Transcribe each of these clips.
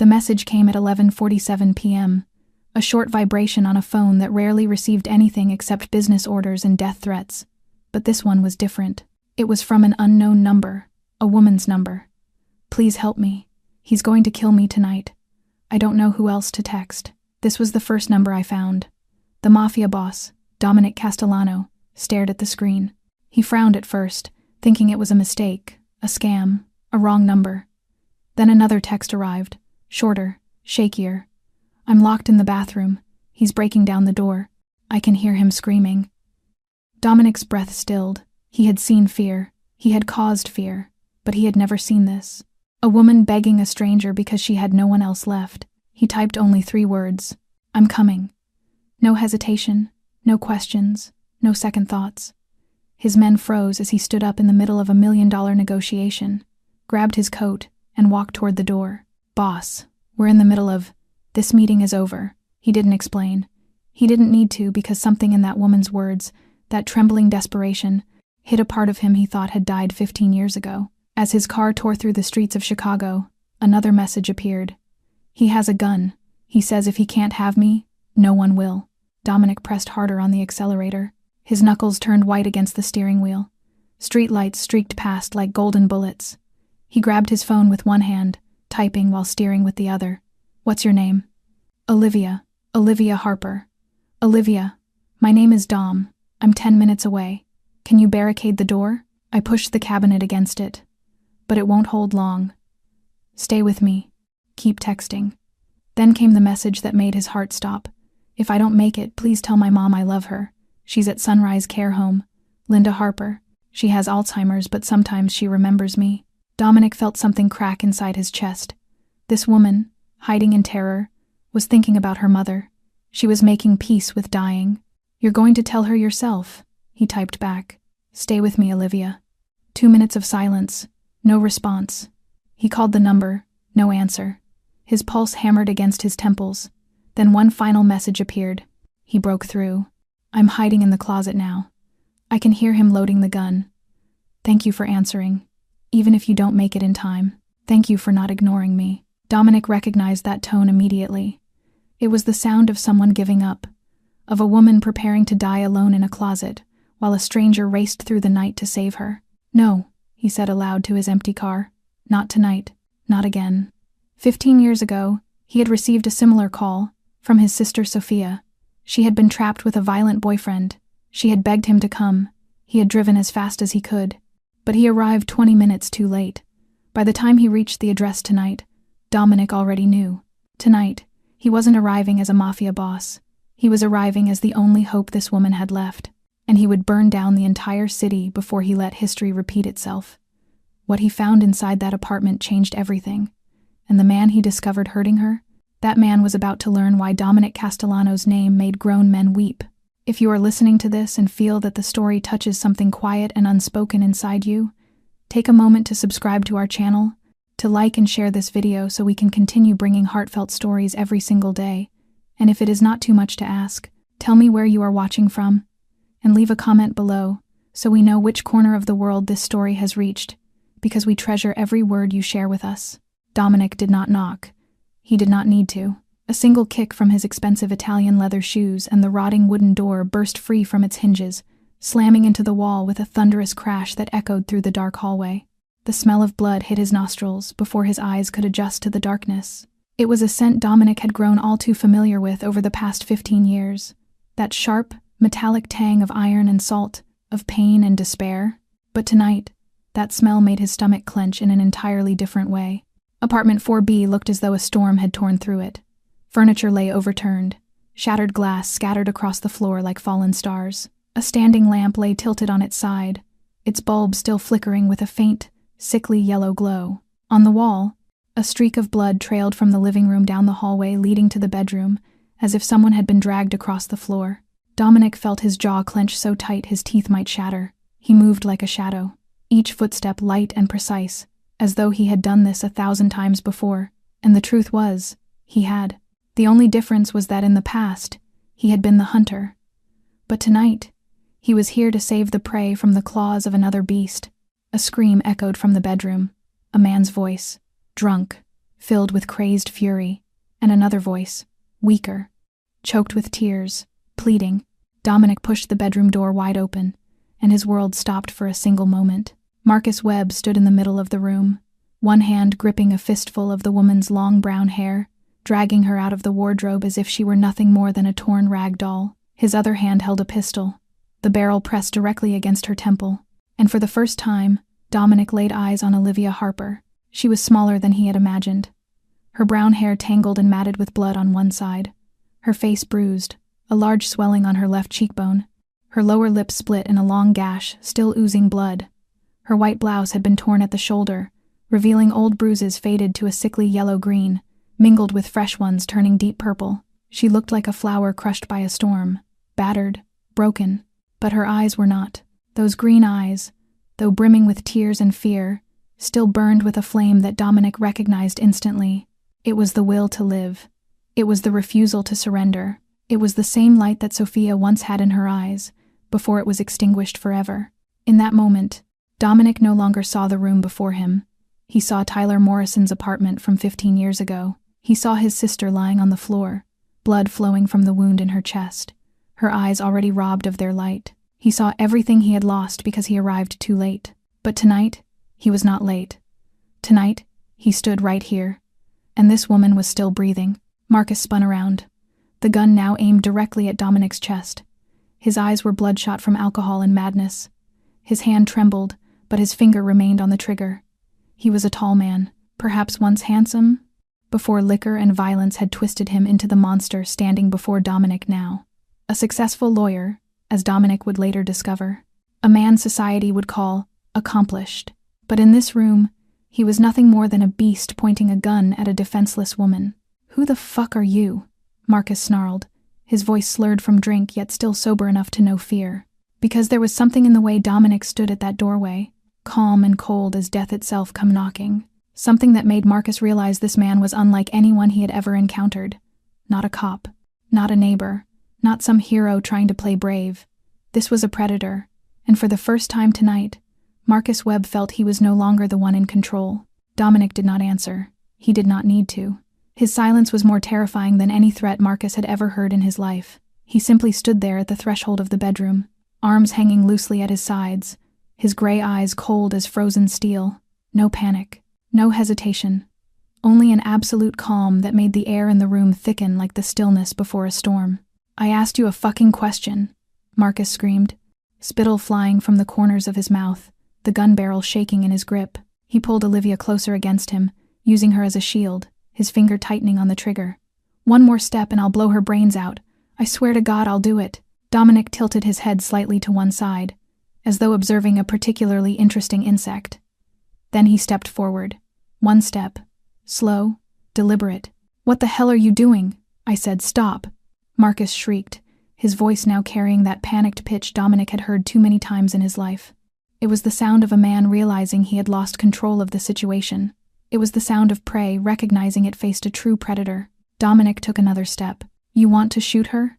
The message came at 11:47 p.m., a short vibration on a phone that rarely received anything except business orders and death threats. But this one was different. It was from an unknown number, a woman's number. "Please help me. He's going to kill me tonight. I don't know who else to text." This was the first number I found. The Mafia boss, Dominic Castellano, stared at the screen. He frowned at first, thinking it was a mistake, a scam, a wrong number. Then another text arrived, shorter, shakier. "I'm locked in the bathroom. He's breaking down the door. I can hear him screaming." Dominic's breath stilled. He had seen fear. He had caused fear. But he had never seen this. A woman begging a stranger because she had no one else left. He typed only 3 words. "I'm coming." No hesitation, no questions, no second thoughts. His men froze as he stood up in the middle of a $1 million negotiation, grabbed his coat, and walked toward the door. "Boss, we're in the middle of... This meeting is over." He didn't explain. He didn't need to, because something in that woman's words, that trembling desperation, hit a part of him he thought had died 15 years ago. As his car tore through the streets of Chicago, another message appeared. "He has a gun. He says if he can't have me, no one will." Dominic pressed harder on the accelerator. His knuckles turned white against the steering wheel. Street lights streaked past like golden bullets. He grabbed his phone with one hand, typing while steering with the other. "What's your name?" "Olivia. Olivia Harper." "Olivia, my name is Dom. I'm 10 minutes away. Can you barricade the door?" I pushed the cabinet against it. "But it won't hold long. Stay with me. Keep texting." Then came the message that made his heart stop. "If I don't make it, please tell my mom I love her. She's at Sunrise Care Home. Linda Harper. She has Alzheimer's, but sometimes she remembers me." Dominic felt something crack inside his chest. This woman, hiding in terror, was thinking about her mother. She was making peace with dying. "You're going to tell her yourself," he typed back. "Stay with me, Olivia." 2 minutes of silence. No response. He called the number. No answer. His pulse hammered against his temples. Then one final message appeared. He broke through. "I'm hiding in the closet now. I can hear him loading the gun. Thank you for answering. Even if you don't make it in time. Thank you for not ignoring me." Dominic recognized that tone immediately. It was the sound of someone giving up, of a woman preparing to die alone in a closet, while a stranger raced through the night to save her. "No," he said aloud to his empty car. "Not tonight. Not again." 15 years ago, he had received a similar call, from his sister Sophia. She had been trapped with a violent boyfriend. She had begged him to come. He had driven as fast as he could. But he arrived 20 minutes too late. By the time he reached the address tonight, Dominic already knew. Tonight, he wasn't arriving as a mafia boss. He was arriving as the only hope this woman had left, and he would burn down the entire city before he let history repeat itself. What he found inside that apartment changed everything. And the man he discovered hurting her, that man was about to learn why Dominic Castellano's name made grown men weep. If you are listening to this and feel that the story touches something quiet and unspoken inside you, take a moment to subscribe to our channel, to like and share this video so we can continue bringing heartfelt stories every single day. And if it is not too much to ask, tell me where you are watching from, and leave a comment below so we know which corner of the world this story has reached, because we treasure every word you share with us. Dominic did not knock. He did not need to. A single kick from his expensive Italian leather shoes and the rotting wooden door burst free from its hinges, slamming into the wall with a thunderous crash that echoed through the dark hallway. The smell of blood hit his nostrils before his eyes could adjust to the darkness. It was a scent Dominic had grown all too familiar with over the past 15 years. That sharp, metallic tang of iron and salt, of pain and despair. But tonight, that smell made his stomach clench in an entirely different way. Apartment 4B looked as though a storm had torn through it. Furniture lay overturned. Shattered glass scattered across the floor like fallen stars. A standing lamp lay tilted on its side, its bulb still flickering with a faint, sickly yellow glow. On the wall, a streak of blood trailed from the living room down the hallway leading to the bedroom, as if someone had been dragged across the floor. Dominic felt his jaw clench so tight his teeth might shatter. He moved like a shadow, each footstep light and precise, as though he had done this 1,000 times before. And the truth was, he had. The only difference was that in the past, he had been the hunter. But tonight, he was here to save the prey from the claws of another beast. A scream echoed from the bedroom. A man's voice, drunk, filled with crazed fury, and another voice, weaker, choked with tears, pleading. Dominic pushed the bedroom door wide open, and his world stopped for a single moment. Marcus Webb stood in the middle of the room, one hand gripping a fistful of the woman's long brown hair, dragging her out of the wardrobe as if she were nothing more than a torn rag doll. His other hand held a pistol, the barrel pressed directly against her temple, and for the first time, Dominic laid eyes on Olivia Harper. She was smaller than he had imagined. Her brown hair tangled and matted with blood on one side, her face bruised, a large swelling on her left cheekbone, her lower lip split in a long gash, still oozing blood. Her white blouse had been torn at the shoulder, revealing old bruises faded to a sickly yellow-green, mingled with fresh ones turning deep purple. She looked like a flower crushed by a storm, battered, broken, but her eyes were not. Those green eyes, though brimming with tears and fear, still burned with a flame that Dominic recognized instantly. It was the will to live. It was the refusal to surrender. It was the same light that Sophia once had in her eyes, before it was extinguished forever. In that moment, Dominic no longer saw the room before him. He saw Tyler Morrison's apartment from 15 years ago. He saw his sister lying on the floor, blood flowing from the wound in her chest, her eyes already robbed of their light. He saw everything he had lost because he arrived too late. But tonight, he was not late. Tonight, he stood right here, and this woman was still breathing. Marcus spun around, the gun now aimed directly at Dominic's chest. His eyes were bloodshot from alcohol and madness. His hand trembled, but his finger remained on the trigger. He was a tall man, perhaps once handsome, before liquor and violence had twisted him into the monster standing before Dominic now. A successful lawyer, as Dominic would later discover. A man society would call accomplished. But in this room, he was nothing more than a beast pointing a gun at a defenseless woman. "Who the fuck are you?" Marcus snarled, his voice slurred from drink yet still sober enough to know fear. Because there was something in the way Dominic stood at that doorway, calm and cold as death itself come knocking. Something that made Marcus realize this man was unlike anyone he had ever encountered. Not a cop, not a neighbor, not some hero trying to play brave. This was a predator, and for the first time tonight, Marcus Webb felt he was no longer the one in control. Dominic did not answer. He did not need to. His silence was more terrifying than any threat Marcus had ever heard in his life. He simply stood there at the threshold of the bedroom, arms hanging loosely at his sides, his gray eyes cold as frozen steel. No panic, no hesitation, only an absolute calm that made the air in the room thicken like the stillness before a storm. "I asked you a fucking question," Marcus screamed, spittle flying from the corners of his mouth, the gun barrel shaking in his grip. He pulled Olivia closer against him, using her as a shield, his finger tightening on the trigger. "One more step and I'll blow her brains out. I swear to God I'll do it." Dominic tilted his head slightly to one side, as though observing a particularly interesting insect. Then he stepped forward. One step. Slow, deliberate. "What the hell are you doing?" I said. "Stop." Marcus shrieked, his voice now carrying that panicked pitch Dominic had heard too many times in his life. It was the sound of a man realizing he had lost control of the situation. It was the sound of prey recognizing it faced a true predator. Dominic took another step. "You want to shoot her?"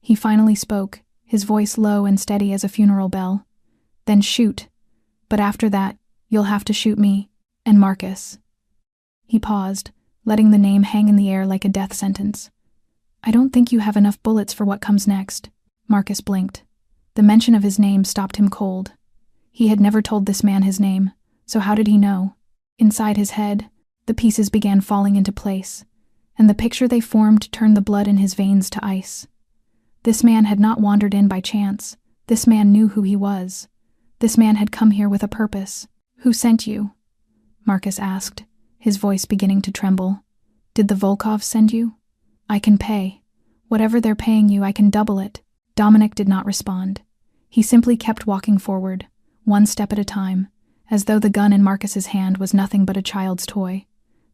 He finally spoke, his voice low and steady as a funeral bell. "Then shoot. But after that, you'll have to shoot me, and Marcus." He paused, letting the name hang in the air like a death sentence. "I don't think you have enough bullets for what comes next." Marcus blinked. The mention of his name stopped him cold. He had never told this man his name, so how did he know? Inside his head, the pieces began falling into place, and the picture they formed turned the blood in his veins to ice. This man had not wandered in by chance. This man knew who he was. This man had come here with a purpose. "Who sent you?" Marcus asked, his voice beginning to tremble. "Did the Volkovs send you?" "I can pay. Whatever they're paying you, I can double it." Dominic did not respond. He simply kept walking forward, one step at a time, as though the gun in Marcus's hand was nothing but a child's toy.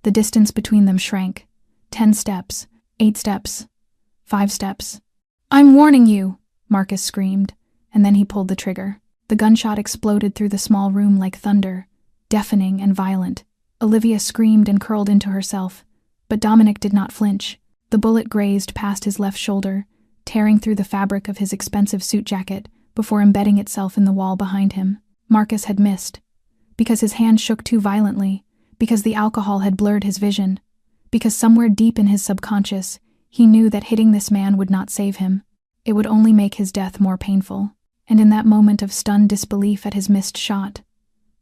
The distance between them shrank. 10 steps, 8 steps, 5 steps. "I'm warning you!" Marcus screamed, and then he pulled the trigger. The gunshot exploded through the small room like thunder, deafening and violent. Olivia screamed and curled into herself, but Dominic did not flinch. The bullet grazed past his left shoulder, tearing through the fabric of his expensive suit jacket before embedding itself in the wall behind him. Marcus had missed. Because his hand shook too violently, because the alcohol had blurred his vision, because somewhere deep in his subconscious, he knew that hitting this man would not save him. It would only make his death more painful. And in that moment of stunned disbelief at his missed shot,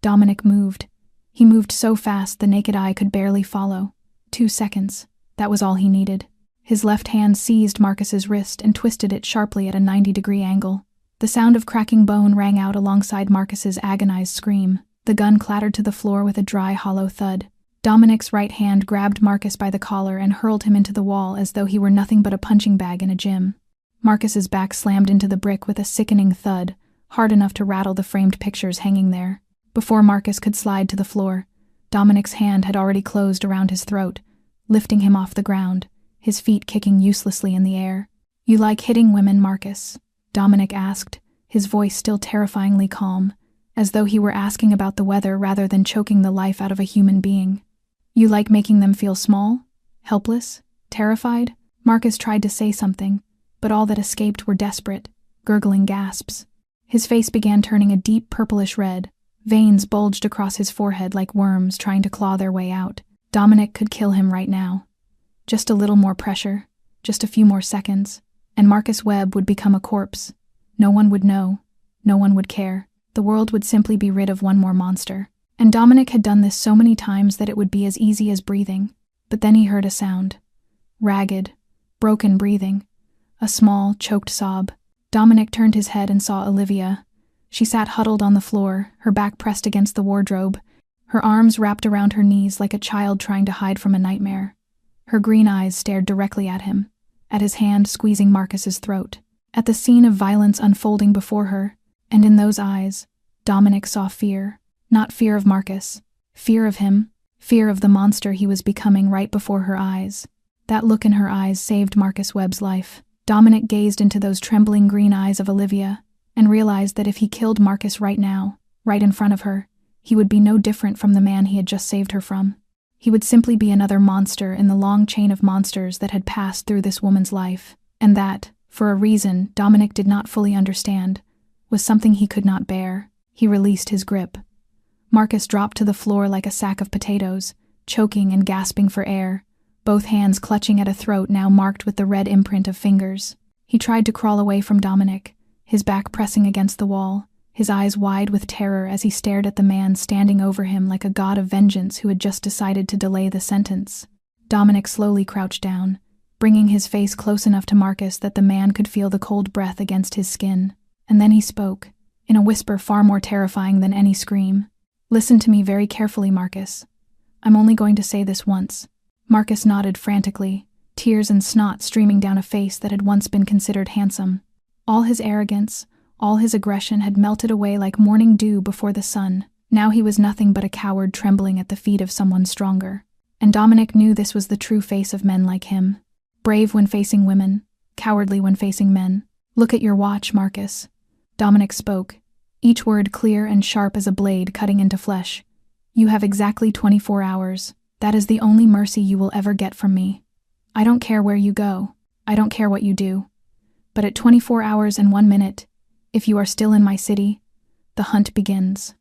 Dominic moved. He moved so fast the naked eye could barely follow. 2 seconds. That was all he needed. His left hand seized Marcus's wrist and twisted it sharply at a 90-degree angle. The sound of cracking bone rang out alongside Marcus's agonized scream. The gun clattered to the floor with a dry, hollow thud. Dominic's right hand grabbed Marcus by the collar and hurled him into the wall as though he were nothing but a punching bag in a gym. Marcus's back slammed into the brick with a sickening thud, hard enough to rattle the framed pictures hanging there. Before Marcus could slide to the floor, Dominic's hand had already closed around his throat, lifting him off the ground, his feet kicking uselessly in the air. "You like hitting women, Marcus?" Dominic asked, his voice still terrifyingly calm, as though he were asking about the weather rather than choking the life out of a human being. "You like making them feel small? Helpless? Terrified?" Marcus tried to say something, but all that escaped were desperate, gurgling gasps. His face began turning a deep purplish red. Veins bulged across his forehead like worms trying to claw their way out. Dominic could kill him right now. Just a little more pressure, just a few more seconds, and Marcus Webb would become a corpse. No one would know. No one would care. The world would simply be rid of one more monster. And Dominic had done this so many times that it would be as easy as breathing. But then he heard a sound. Ragged, broken breathing. A small, choked sob. Dominic turned his head and saw Olivia. She sat huddled on the floor, her back pressed against the wardrobe, her arms wrapped around her knees like a child trying to hide from a nightmare. Her green eyes stared directly at him, at his hand squeezing Marcus's throat, at the scene of violence unfolding before her, and in those eyes, Dominic saw fear. Not fear of Marcus, fear of him, fear of the monster he was becoming right before her eyes. That look in her eyes saved Marcus Webb's life. Dominic gazed into those trembling green eyes of Olivia and realized that if he killed Marcus right now, right in front of her, he would be no different from the man he had just saved her from. He would simply be another monster in the long chain of monsters that had passed through this woman's life, and that, for a reason Dominic did not fully understand, was something he could not bear. He released his grip. Marcus dropped to the floor like a sack of potatoes, choking and gasping for air, both hands clutching at a throat now marked with the red imprint of fingers. He tried to crawl away from Dominic, his back pressing against the wall, his eyes wide with terror as he stared at the man standing over him like a god of vengeance who had just decided to delay the sentence. Dominic slowly crouched down, bringing his face close enough to Marcus that the man could feel the cold breath against his skin. And then he spoke, in a whisper far more terrifying than any scream. "Listen to me very carefully, Marcus. I'm only going to say this once." Marcus nodded frantically, tears and snot streaming down a face that had once been considered handsome. All his arrogance, all his aggression had melted away like morning dew before the sun. Now he was nothing but a coward trembling at the feet of someone stronger. And Dominic knew this was the true face of men like him. Brave when facing women, cowardly when facing men. "Look at your watch, Marcus." Dominic spoke, each word clear and sharp as a blade cutting into flesh. "You have exactly 24 hours. That is the only mercy you will ever get from me. I don't care where you go. I don't care what you do. But at 24 hours and 1 minute, if you are still in my city, the hunt begins.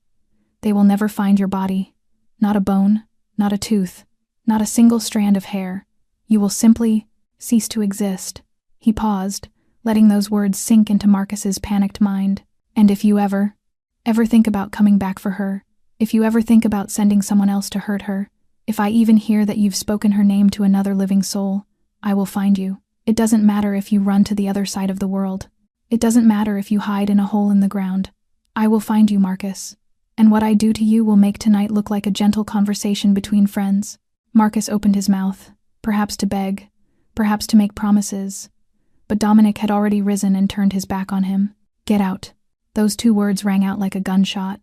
They will never find your body. Not a bone, not a tooth, not a single strand of hair. You will simply cease to exist." He paused, letting those words sink into Marcus's panicked mind. "And if you ever think about coming back for her, if you ever think about sending someone else to hurt her, if I even hear that you've spoken her name to another living soul, I will find you. It doesn't matter if you run to the other side of the world. It doesn't matter if you hide in a hole in the ground. I will find you, Marcus. And what I do to you will make tonight look like a gentle conversation between friends." Marcus opened his mouth, perhaps to beg, perhaps to make promises. But Dominic had already risen and turned his back on him. "Get out." Those 2 words rang out like a gunshot,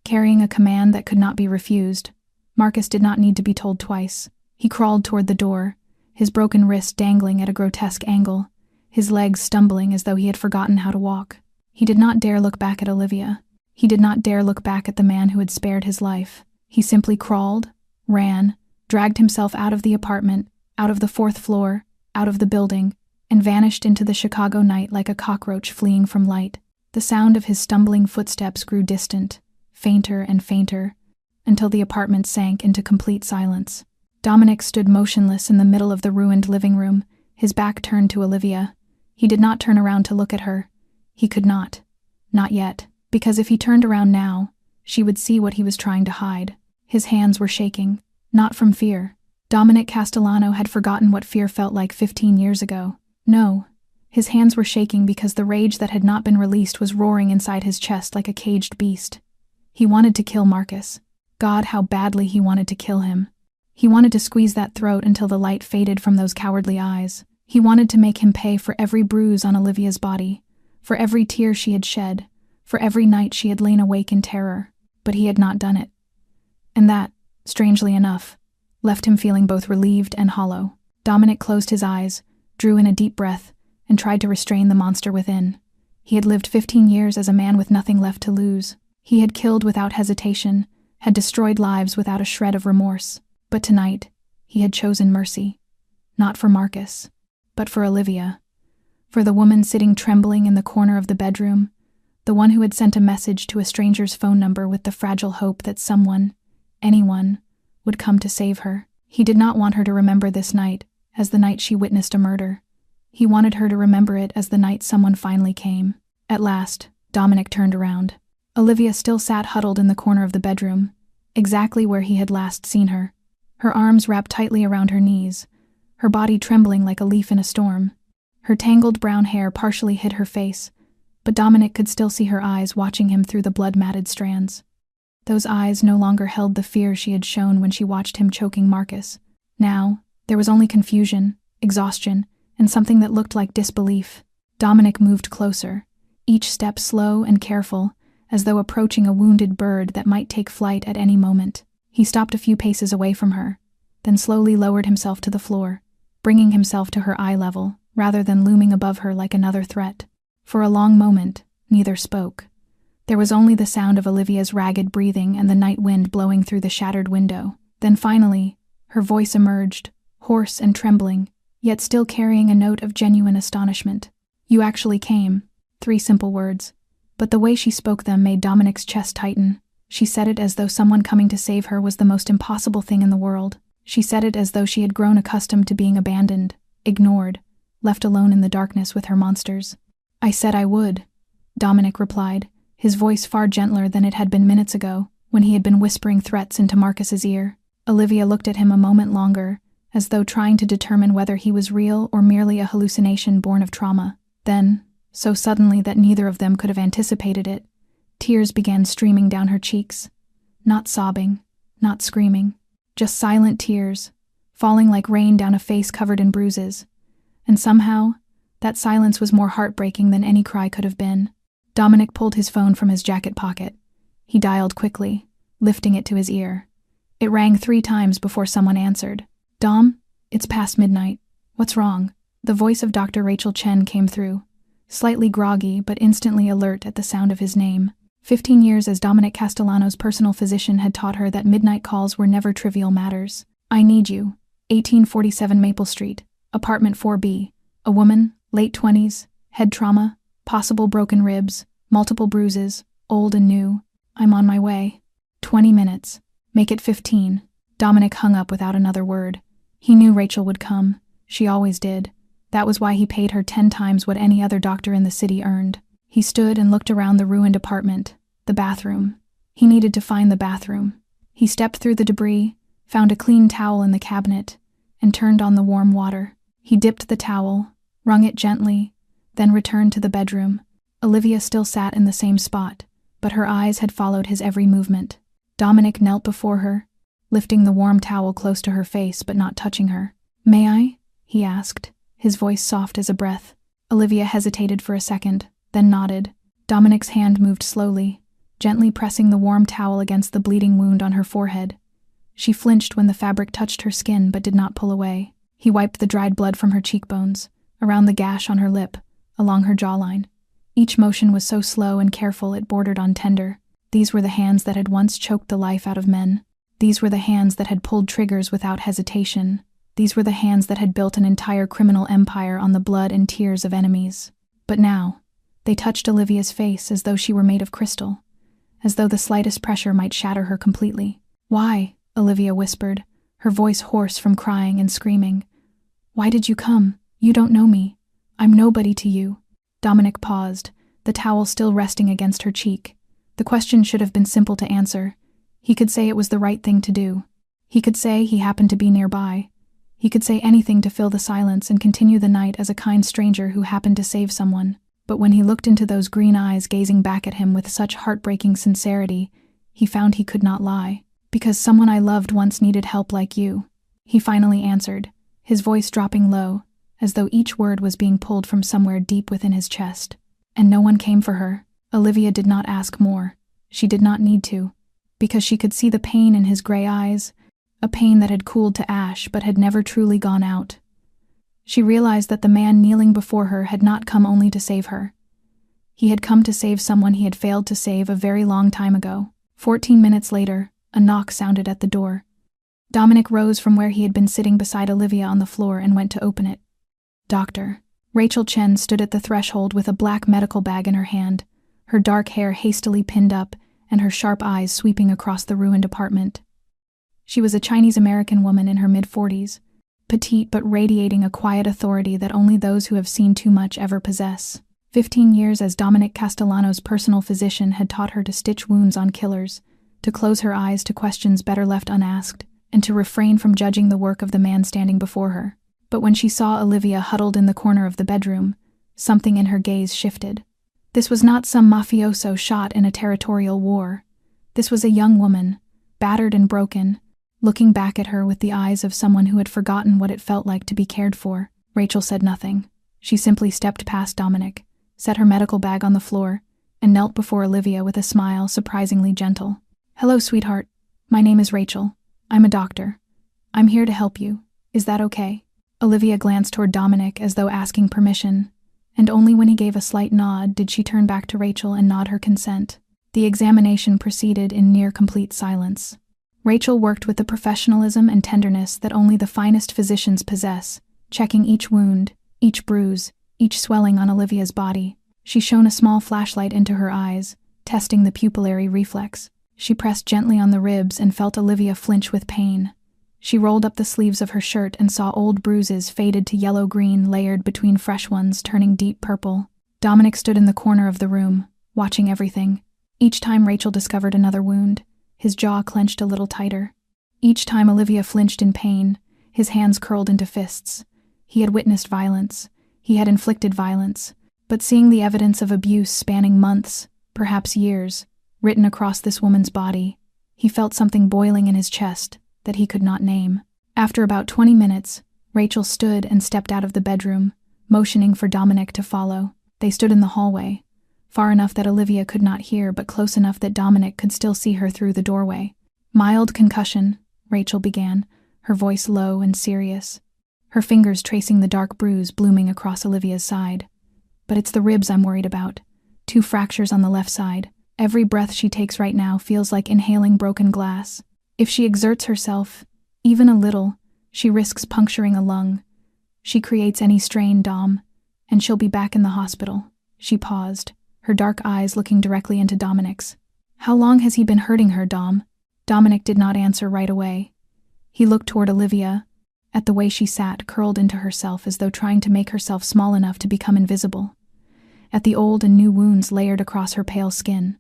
carrying a command that could not be refused. Marcus did not need to be told twice. He crawled toward the door, his broken wrist dangling at a grotesque angle, his legs stumbling as though he had forgotten how to walk. He did not dare look back at Olivia. He did not dare look back at the man who had spared his life. He simply crawled, ran, dragged himself out of the apartment, out of the 4th floor, out of the building, and vanished into the Chicago night like a cockroach fleeing from light. The sound of his stumbling footsteps grew distant, fainter and fainter. until the apartment sank into complete silence. Dominic stood motionless in the middle of the ruined living room, his back turned to Olivia. He did not turn around to look at her. He could not. Not yet, because if he turned around now, she would see what he was trying to hide. His hands were shaking, not from fear. Dominic Castellano had forgotten what fear felt like 15 years ago. No, his hands were shaking because the rage that had not been released was roaring inside his chest like a caged beast. He wanted to kill Marcus. God, how badly he wanted to kill him. He wanted to squeeze that throat until the light faded from those cowardly eyes. He wanted to make him pay for every bruise on Olivia's body, for every tear she had shed, for every night she had lain awake in terror. But he had not done it. And that, strangely enough, left him feeling both relieved and hollow. Dominic closed his eyes, drew in a deep breath, and tried to restrain the monster within. He had lived 15 years as a man with nothing left to lose. He had killed without hesitation, had destroyed lives without a shred of remorse. But tonight, he had chosen mercy. Not for Marcus, but for Olivia. For the woman sitting trembling in the corner of the bedroom, the one who had sent a message to a stranger's phone number with the fragile hope that someone, anyone, would come to save her. He did not want her to remember this night as the night she witnessed a murder. He wanted her to remember it as the night someone finally came. At last, Dominic turned around. Olivia still sat huddled in the corner of the bedroom, exactly where he had last seen her. Her arms wrapped tightly around her knees, her body trembling like a leaf in a storm. Her tangled brown hair partially hid her face, but Dominic could still see her eyes watching him through the blood-matted strands. Those eyes no longer held the fear she had shown when she watched him choking Marcus. Now, there was only confusion, exhaustion, and something that looked like disbelief. Dominic moved closer, each step slow and careful, as though approaching a wounded bird that might take flight at any moment. He stopped a few paces away from her, then slowly lowered himself to the floor, bringing himself to her eye level, rather than looming above her like another threat. For a long moment, neither spoke. There was only the sound of Olivia's ragged breathing and the night wind blowing through the shattered window. Then finally, her voice emerged, hoarse and trembling, yet still carrying a note of genuine astonishment. "You actually came." 3 simple words. But the way she spoke them made Dominic's chest tighten. She said it as though someone coming to save her was the most impossible thing in the world. She said it as though she had grown accustomed to being abandoned, ignored, left alone in the darkness with her monsters. "I said I would," Dominic replied, his voice far gentler than it had been minutes ago, when he had been whispering threats into Marcus's ear. Olivia looked at him a moment longer, as though trying to determine whether he was real or merely a hallucination born of trauma. Then, so suddenly that neither of them could have anticipated it, tears began streaming down her cheeks. Not sobbing, not screaming, just silent tears, falling like rain down a face covered in bruises. And somehow, that silence was more heartbreaking than any cry could have been. Dominic pulled his phone from his jacket pocket. He dialed quickly, lifting it to his ear. It rang 3 times before someone answered. "Dom, it's past midnight. What's wrong?" The voice of Dr. Rachel Chen came through, slightly groggy but instantly alert at the sound of his name. 15 years as Dominic Castellano's personal physician had taught her that midnight calls were never trivial matters. "I need you. 1847 Maple Street, apartment 4B. A woman, late 20s, head trauma, possible broken ribs, multiple bruises, old and new. I'm on my way." 20 minutes. Make it 15. Dominic hung up without another word. He knew Rachel would come. She always did. That was why he paid her 10 times what any other doctor in the city earned. He stood and looked around the ruined apartment, the bathroom. He needed to find the bathroom. He stepped through the debris, found a clean towel in the cabinet, and turned on the warm water. He dipped the towel, wrung it gently, then returned to the bedroom. Olivia still sat in the same spot, but her eyes had followed his every movement. Dominic knelt before her, lifting the warm towel close to her face but not touching her. "May I?" he asked, his voice soft as a breath. Olivia hesitated for a second, then nodded. Dominic's hand moved slowly, gently pressing the warm towel against the bleeding wound on her forehead. She flinched when the fabric touched her skin but did not pull away. He wiped the dried blood from her cheekbones, around the gash on her lip, along her jawline. Each motion was so slow and careful it bordered on tender. These were the hands that had once choked the life out of men. These were the hands that had pulled triggers without hesitation. These were the hands that had built an entire criminal empire on the blood and tears of enemies. But now, they touched Olivia's face as though she were made of crystal, as though the slightest pressure might shatter her completely. Why? Olivia whispered, her voice hoarse from crying and screaming. Why did you come? You don't know me. I'm nobody to you. Dominic paused, the towel still resting against her cheek. The question should have been simple to answer. He could say it was the right thing to do. He could say he happened to be nearby. He could say anything to fill the silence and continue the night as a kind stranger who happened to save someone. But when he looked into those green eyes gazing back at him with such heartbreaking sincerity, he found he could not lie. Because someone I loved once needed help like you. He finally answered, his voice dropping low, as though each word was being pulled from somewhere deep within his chest. And no one came for her. Olivia did not ask more. She did not need to. Because she could see the pain in his gray eyes, a pain that had cooled to ash but had never truly gone out. She realized that the man kneeling before her had not come only to save her. He had come to save someone he had failed to save a very long time ago. 14 minutes later, a knock sounded at the door. Dominic rose from where he had been sitting beside Olivia on the floor and went to open it. Doctor. Rachel Chen stood at the threshold with a black medical bag in her hand, her dark hair hastily pinned up and her sharp eyes sweeping across the ruined apartment. She was a Chinese-American woman in her mid-40s, petite but radiating a quiet authority that only those who have seen too much ever possess. 15 years as Dominic Castellano's personal physician had taught her to stitch wounds on killers, to close her eyes to questions better left unasked, and to refrain from judging the work of the man standing before her. But when she saw Olivia huddled in the corner of the bedroom, something in her gaze shifted. This was not some mafioso shot in a territorial war. This was a young woman, battered and broken, looking back at her with the eyes of someone who had forgotten what it felt like to be cared for. Rachel said nothing. She simply stepped past Dominic, set her medical bag on the floor, and knelt before Olivia with a smile surprisingly gentle. Hello, sweetheart. My name is Rachel. I'm a doctor. I'm here to help you. Is that okay? Olivia glanced toward Dominic as though asking permission, and only when he gave a slight nod did she turn back to Rachel and nod her consent. The examination proceeded in near-complete silence. Rachel worked with the professionalism and tenderness that only the finest physicians possess, checking each wound, each bruise, each swelling on Olivia's body. She shone a small flashlight into her eyes, testing the pupillary reflex. She pressed gently on the ribs and felt Olivia flinch with pain. She rolled up the sleeves of her shirt and saw old bruises faded to yellow-green layered between fresh ones turning deep purple. Dominic stood in the corner of the room, watching everything. Each time Rachel discovered another wound, his jaw clenched a little tighter. Each time Olivia flinched in pain, his hands curled into fists. He had witnessed violence. He had inflicted violence. But seeing the evidence of abuse spanning months, perhaps years, written across this woman's body, he felt something boiling in his chest that he could not name. After about 20 minutes, Rachel stood and stepped out of the bedroom, motioning for Dominic to follow. They stood in the hallway, far enough that Olivia could not hear but close enough that Dominic could still see her through the doorway. Mild concussion, Rachel began, her voice low and serious, her fingers tracing the dark bruise blooming across Olivia's side. But it's the ribs I'm worried about. 2 fractures on the left side. Every breath she takes right now feels like inhaling broken glass. If she exerts herself, even a little, she risks puncturing a lung. She creates any strain, Dom, and she'll be back in the hospital. She paused, her dark eyes looking directly into Dominic's. How long has he been hurting her, Dom? Dominic did not answer right away. He looked toward Olivia, at the way she sat, curled into herself as though trying to make herself small enough to become invisible, at the old and new wounds layered across her pale skin.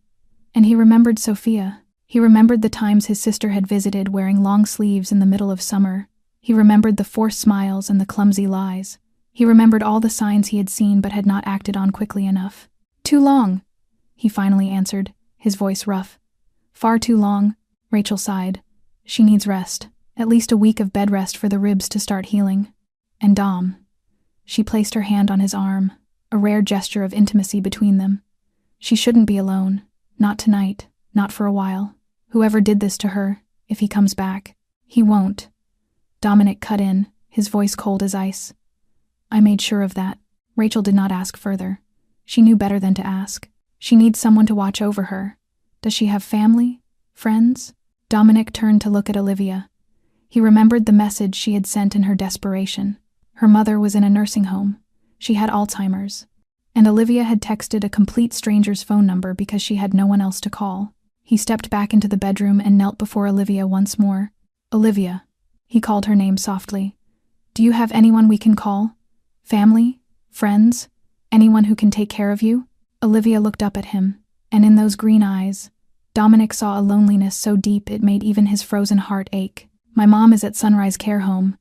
And he remembered Sophia. He remembered the times his sister had visited wearing long sleeves in the middle of summer. He remembered the forced smiles and the clumsy lies. He remembered all the signs he had seen but had not acted on quickly enough. Too long, he finally answered, his voice rough. Far too long, Rachel sighed. She needs rest, at least a week of bed rest for the ribs to start healing. And Dom. She placed her hand on his arm, a rare gesture of intimacy between them. She shouldn't be alone, not tonight, not for a while. Whoever did this to her, if he comes back, he won't. Dominic cut in, his voice cold as ice. I made sure of that. Rachel did not ask further. She knew better than to ask. She needs someone to watch over her. Does she have family? Friends? Dominic turned to look at Olivia. He remembered the message she had sent in her desperation. Her mother was in a nursing home. She had Alzheimer's. And Olivia had texted a complete stranger's phone number because she had no one else to call. He stepped back into the bedroom and knelt before Olivia once more. "Olivia," he called her name softly. "Do you have anyone we can call? Family? Friends? Anyone who can take care of you?" Olivia looked up at him, and in those green eyes, Dominic saw a loneliness so deep it made even his frozen heart ache. "My mom is at Sunrise Care Home.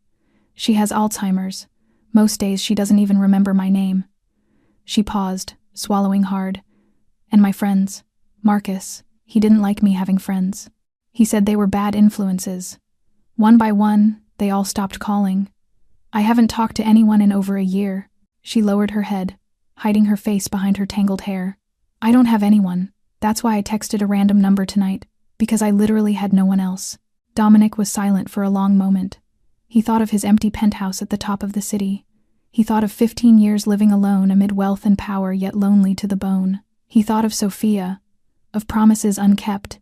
She has Alzheimer's. Most days she doesn't even remember my name." She paused, swallowing hard. "And my friends. Marcus, he didn't like me having friends. He said they were bad influences. One by one, they all stopped calling. I haven't talked to anyone in over a year." She lowered her head, hiding her face behind her tangled hair. "I don't have anyone. That's why I texted a random number tonight, because I literally had no one else." Dominic was silent for a long moment. He thought of his empty penthouse at the top of the city. He thought of 15 years living alone amid wealth and power, yet lonely to the bone. He thought of Sophia, of promises unkept,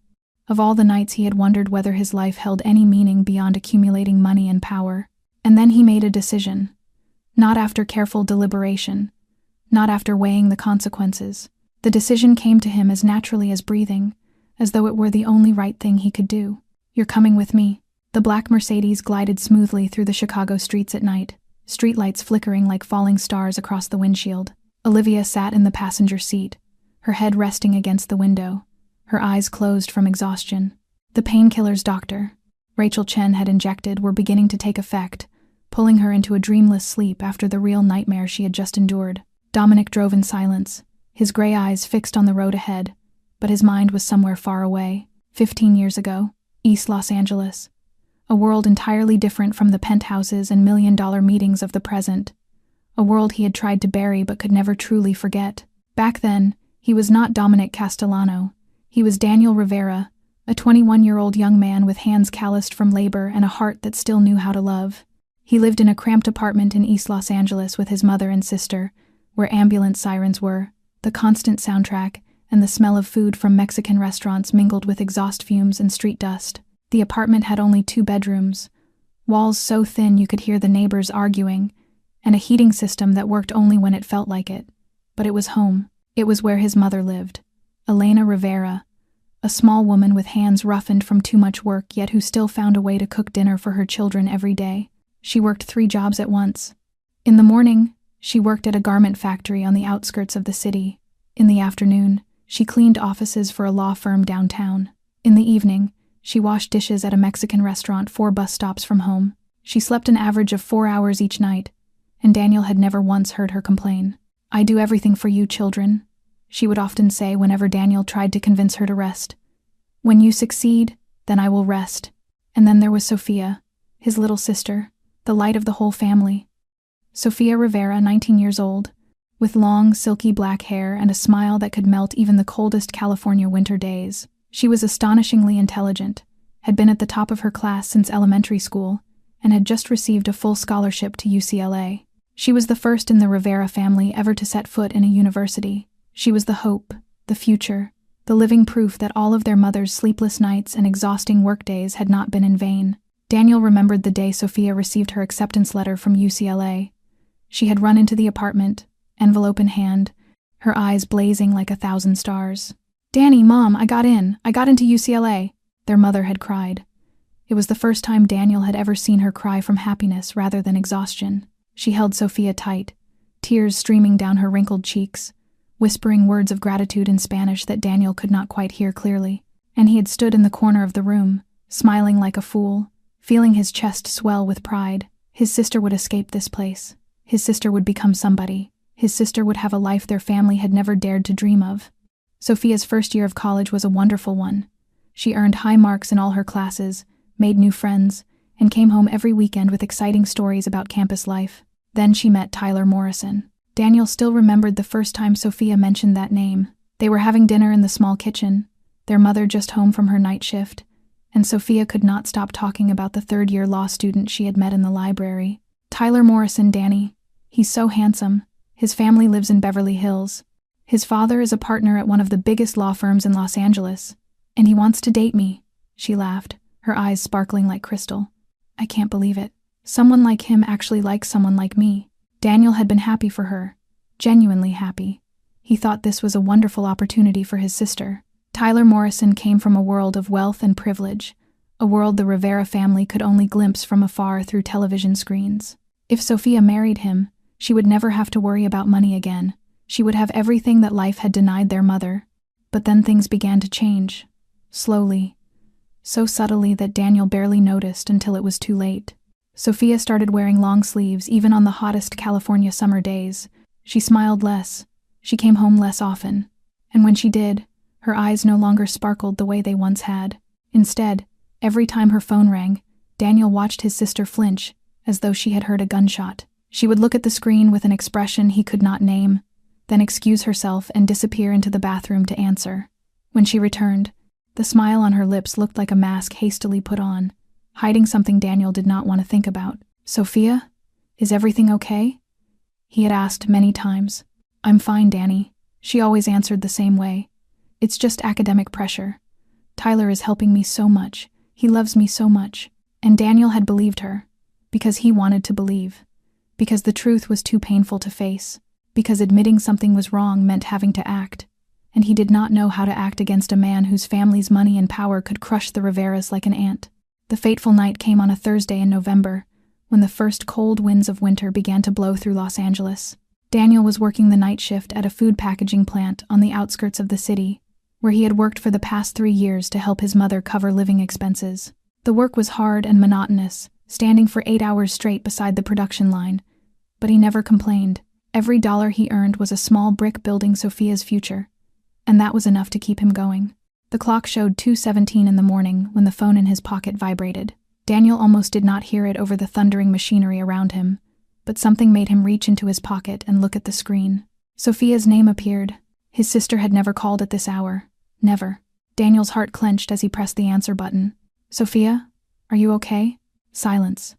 of all the nights he had wondered whether his life held any meaning beyond accumulating money and power. And then he made a decision. Not after careful deliberation, not after weighing the consequences. The decision came to him as naturally as breathing, as though it were the only right thing he could do. "You're coming with me." The black Mercedes glided smoothly through the Chicago streets at night, streetlights flickering like falling stars across the windshield. Olivia sat in the passenger seat, her head resting against the window, her eyes closed from exhaustion. The painkillers Dr. Rachel Chen had injected were beginning to take effect, pulling her into a dreamless sleep after the real nightmare she had just endured. Dominic drove in silence, his gray eyes fixed on the road ahead, but his mind was somewhere far away. 15 years ago, East Los Angeles. A world entirely different from the penthouses and million-dollar meetings of the present. A world he had tried to bury but could never truly forget. Back then, he was not Dominic Castellano. He was Daniel Rivera, a 21-year-old young man with hands calloused from labor and a heart that still knew how to love. He lived in a cramped apartment in East Los Angeles with his mother and sister, where ambulance sirens were, the constant soundtrack, and the smell of food from Mexican restaurants mingled with exhaust fumes and street dust. The apartment had only 2 bedrooms, walls so thin you could hear the neighbors arguing, and a heating system that worked only when it felt like it. But it was home. It was where his mother lived, Elena Rivera, a small woman with hands roughened from too much work, yet who still found a way to cook dinner for her children every day. She worked 3 jobs at once. In the morning, she worked at a garment factory on the outskirts of the city. In the afternoon, she cleaned offices for a law firm downtown. In the evening, she washed dishes at a Mexican restaurant 4 bus stops from home. She slept an average of 4 hours each night, and Daniel had never once heard her complain. "I do everything for you, children," she would often say whenever Daniel tried to convince her to rest. "When you succeed, then I will rest." And then there was Sophia, his little sister, the light of the whole family. Sophia Rivera, 19 years old, with long, silky black hair and a smile that could melt even the coldest California winter days. She was astonishingly intelligent, had been at the top of her class since elementary school, and had just received a full scholarship to UCLA. She was the first in the Rivera family ever to set foot in a university. She was the hope, the future, the living proof that all of their mother's sleepless nights and exhausting workdays had not been in vain. Daniel remembered the day Sophia received her acceptance letter from UCLA. She had run into the apartment, envelope in hand, her eyes blazing like 1,000 stars. "Danny, Mom, I got into UCLA," their mother had cried. It was the first time Daniel had ever seen her cry from happiness rather than exhaustion. She held Sophia tight, tears streaming down her wrinkled cheeks, whispering words of gratitude in Spanish that Daniel could not quite hear clearly. And he had stood in the corner of the room, smiling like a fool, feeling his chest swell with pride. His sister would escape this place. His sister would become somebody. His sister would have a life their family had never dared to dream of. Sophia's first year of college was a wonderful one. She earned high marks in all her classes, made new friends, and came home every weekend with exciting stories about campus life. Then she met Tyler Morrison. Daniel still remembered the first time Sophia mentioned that name. They were having dinner in the small kitchen, their mother just home from her night shift, and Sophia could not stop talking about the third-year law student she had met in the library. "Tyler Morrison, Danny. He's so handsome. His family lives in Beverly Hills. His father is a partner at one of the biggest law firms in Los Angeles, and he wants to date me," she laughed, her eyes sparkling like crystal. "I can't believe it. Someone like him actually likes someone like me." Daniel had been happy for her, genuinely happy. He thought this was a wonderful opportunity for his sister. Tyler Morrison came from a world of wealth and privilege, a world the Rivera family could only glimpse from afar through television screens. If Sophia married him, she would never have to worry about money again. She would have everything that life had denied their mother. But then things began to change. Slowly. So subtly that Daniel barely noticed until it was too late. Sophia started wearing long sleeves even on the hottest California summer days. She smiled less. She came home less often. And when she did, her eyes no longer sparkled the way they once had. Instead, every time her phone rang, Daniel watched his sister flinch, as though she had heard a gunshot. She would look at the screen with an expression he could not name, then excuse herself and disappear into the bathroom to answer. When she returned, the smile on her lips looked like a mask hastily put on, hiding something Daniel did not want to think about. "Sophia? Is everything okay?" he had asked many times. "I'm fine, Danny," she always answered the same way. "It's just academic pressure. Tyler is helping me so much. He loves me so much." And Daniel had believed her, because he wanted to believe, because the truth was too painful to face, because admitting something was wrong meant having to act, and he did not know how to act against a man whose family's money and power could crush the Riveras like an ant. The fateful night came on a Thursday in November, when the first cold winds of winter began to blow through Los Angeles. Daniel was working the night shift at a food packaging plant on the outskirts of the city, where he had worked for the past 3 years to help his mother cover living expenses. The work was hard and monotonous, standing for 8 hours straight beside the production line, but he never complained. Every dollar he earned was a small brick building Sophia's future, and that was enough to keep him going. The clock showed 2:17 in the morning when the phone in his pocket vibrated. Daniel almost did not hear it over the thundering machinery around him, but something made him reach into his pocket and look at the screen. Sophia's name appeared. His sister had never called at this hour. Never. Daniel's heart clenched as he pressed the answer button. "Sophia? Are you okay?" Silence.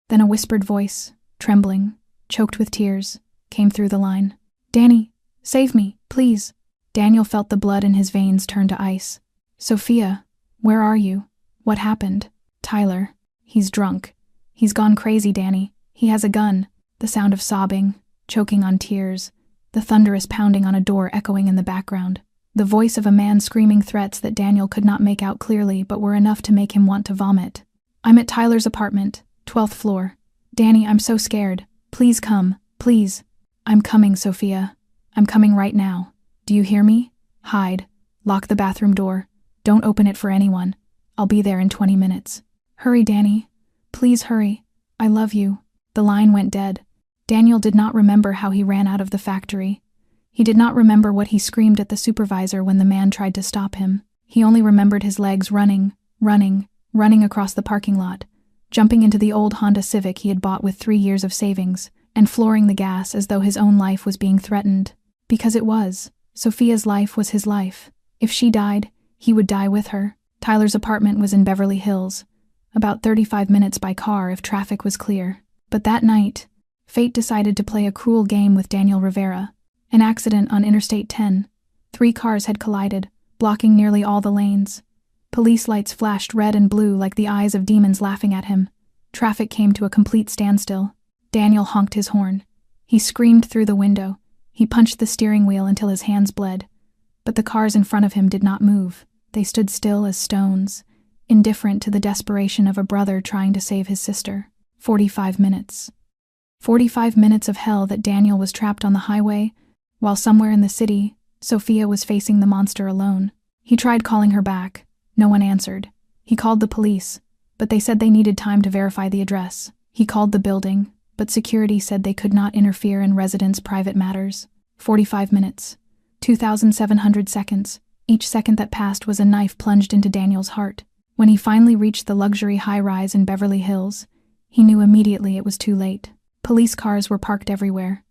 Then a whispered voice, trembling, choked with tears, came through the line. "Danny, save me, please." Daniel felt the blood in his veins turn to ice. "Sophia, where are you? What happened?" "Tyler. He's drunk. He's gone crazy, Danny. He has a gun." The sound of sobbing, choking on tears, the thunderous pounding on a door echoing in the background. The voice of a man screaming threats that Daniel could not make out clearly but were enough to make him want to vomit. "I'm at Tyler's apartment, 12th floor. Danny, I'm so scared. Please come, please." "I'm coming, Sophia. I'm coming right now. Do you hear me? Hide. Lock the bathroom door. Don't open it for anyone. I'll be there in 20 minutes. Hurry, Danny. Please hurry. I love you." The line went dead. Daniel did not remember how he ran out of the factory. He did not remember what he screamed at the supervisor when the man tried to stop him. He only remembered his legs running across the parking lot, jumping into the old Honda Civic he had bought with 3 years of savings, and flooring the gas as though his own life was being threatened. Because it was. Sophia's life was his life. If she died, he would die with her. Tyler's apartment was in Beverly Hills, about 35 minutes by car if traffic was clear. But that night, fate decided to play a cruel game with Daniel Rivera. An accident on Interstate 10. 3 cars had collided, blocking nearly all the lanes. Police lights flashed red and blue like the eyes of demons laughing at him. Traffic came to a complete standstill. Daniel honked his horn. He screamed through the window. He punched the steering wheel until his hands bled. But the cars in front of him did not move. They stood still as stones, indifferent to the desperation of a brother trying to save his sister. 45 minutes. 45 minutes of hell that Daniel was trapped on the highway, while somewhere in the city, Sophia was facing the monster alone. He tried calling her back. No one answered. He called the police, but they said they needed time to verify the address. He called the building, but security said they could not interfere in residents' private matters. 45 minutes. 2,700 seconds. Each second that passed was a knife plunged into Daniel's heart. When he finally reached the luxury high-rise in Beverly Hills, he knew immediately it was too late. Police cars were parked everywhere.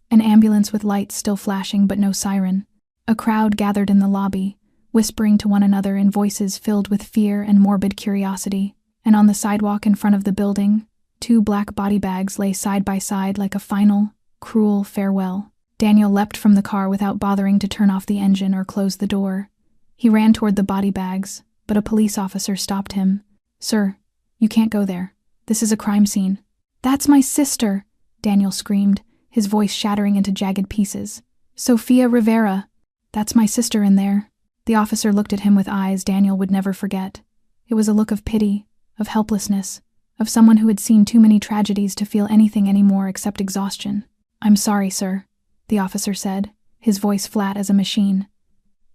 An ambulance with lights still flashing but no siren. A crowd gathered in the lobby, whispering to one another in voices filled with fear and morbid curiosity. And on the sidewalk in front of the building, 2 black body bags lay side by side like a final, cruel farewell. Daniel leapt from the car without bothering to turn off the engine or close the door. He ran toward the body bags, but a police officer stopped him. "Sir, you can't go there. This is a crime scene." "That's my sister," Daniel screamed, his voice shattering into jagged pieces. "Sophia Rivera. That's my sister in there." The officer looked at him with eyes Daniel would never forget. It was a look of pity, of helplessness, of someone who had seen too many tragedies to feel anything anymore except exhaustion. "I'm sorry, sir," the officer said, his voice flat as a machine.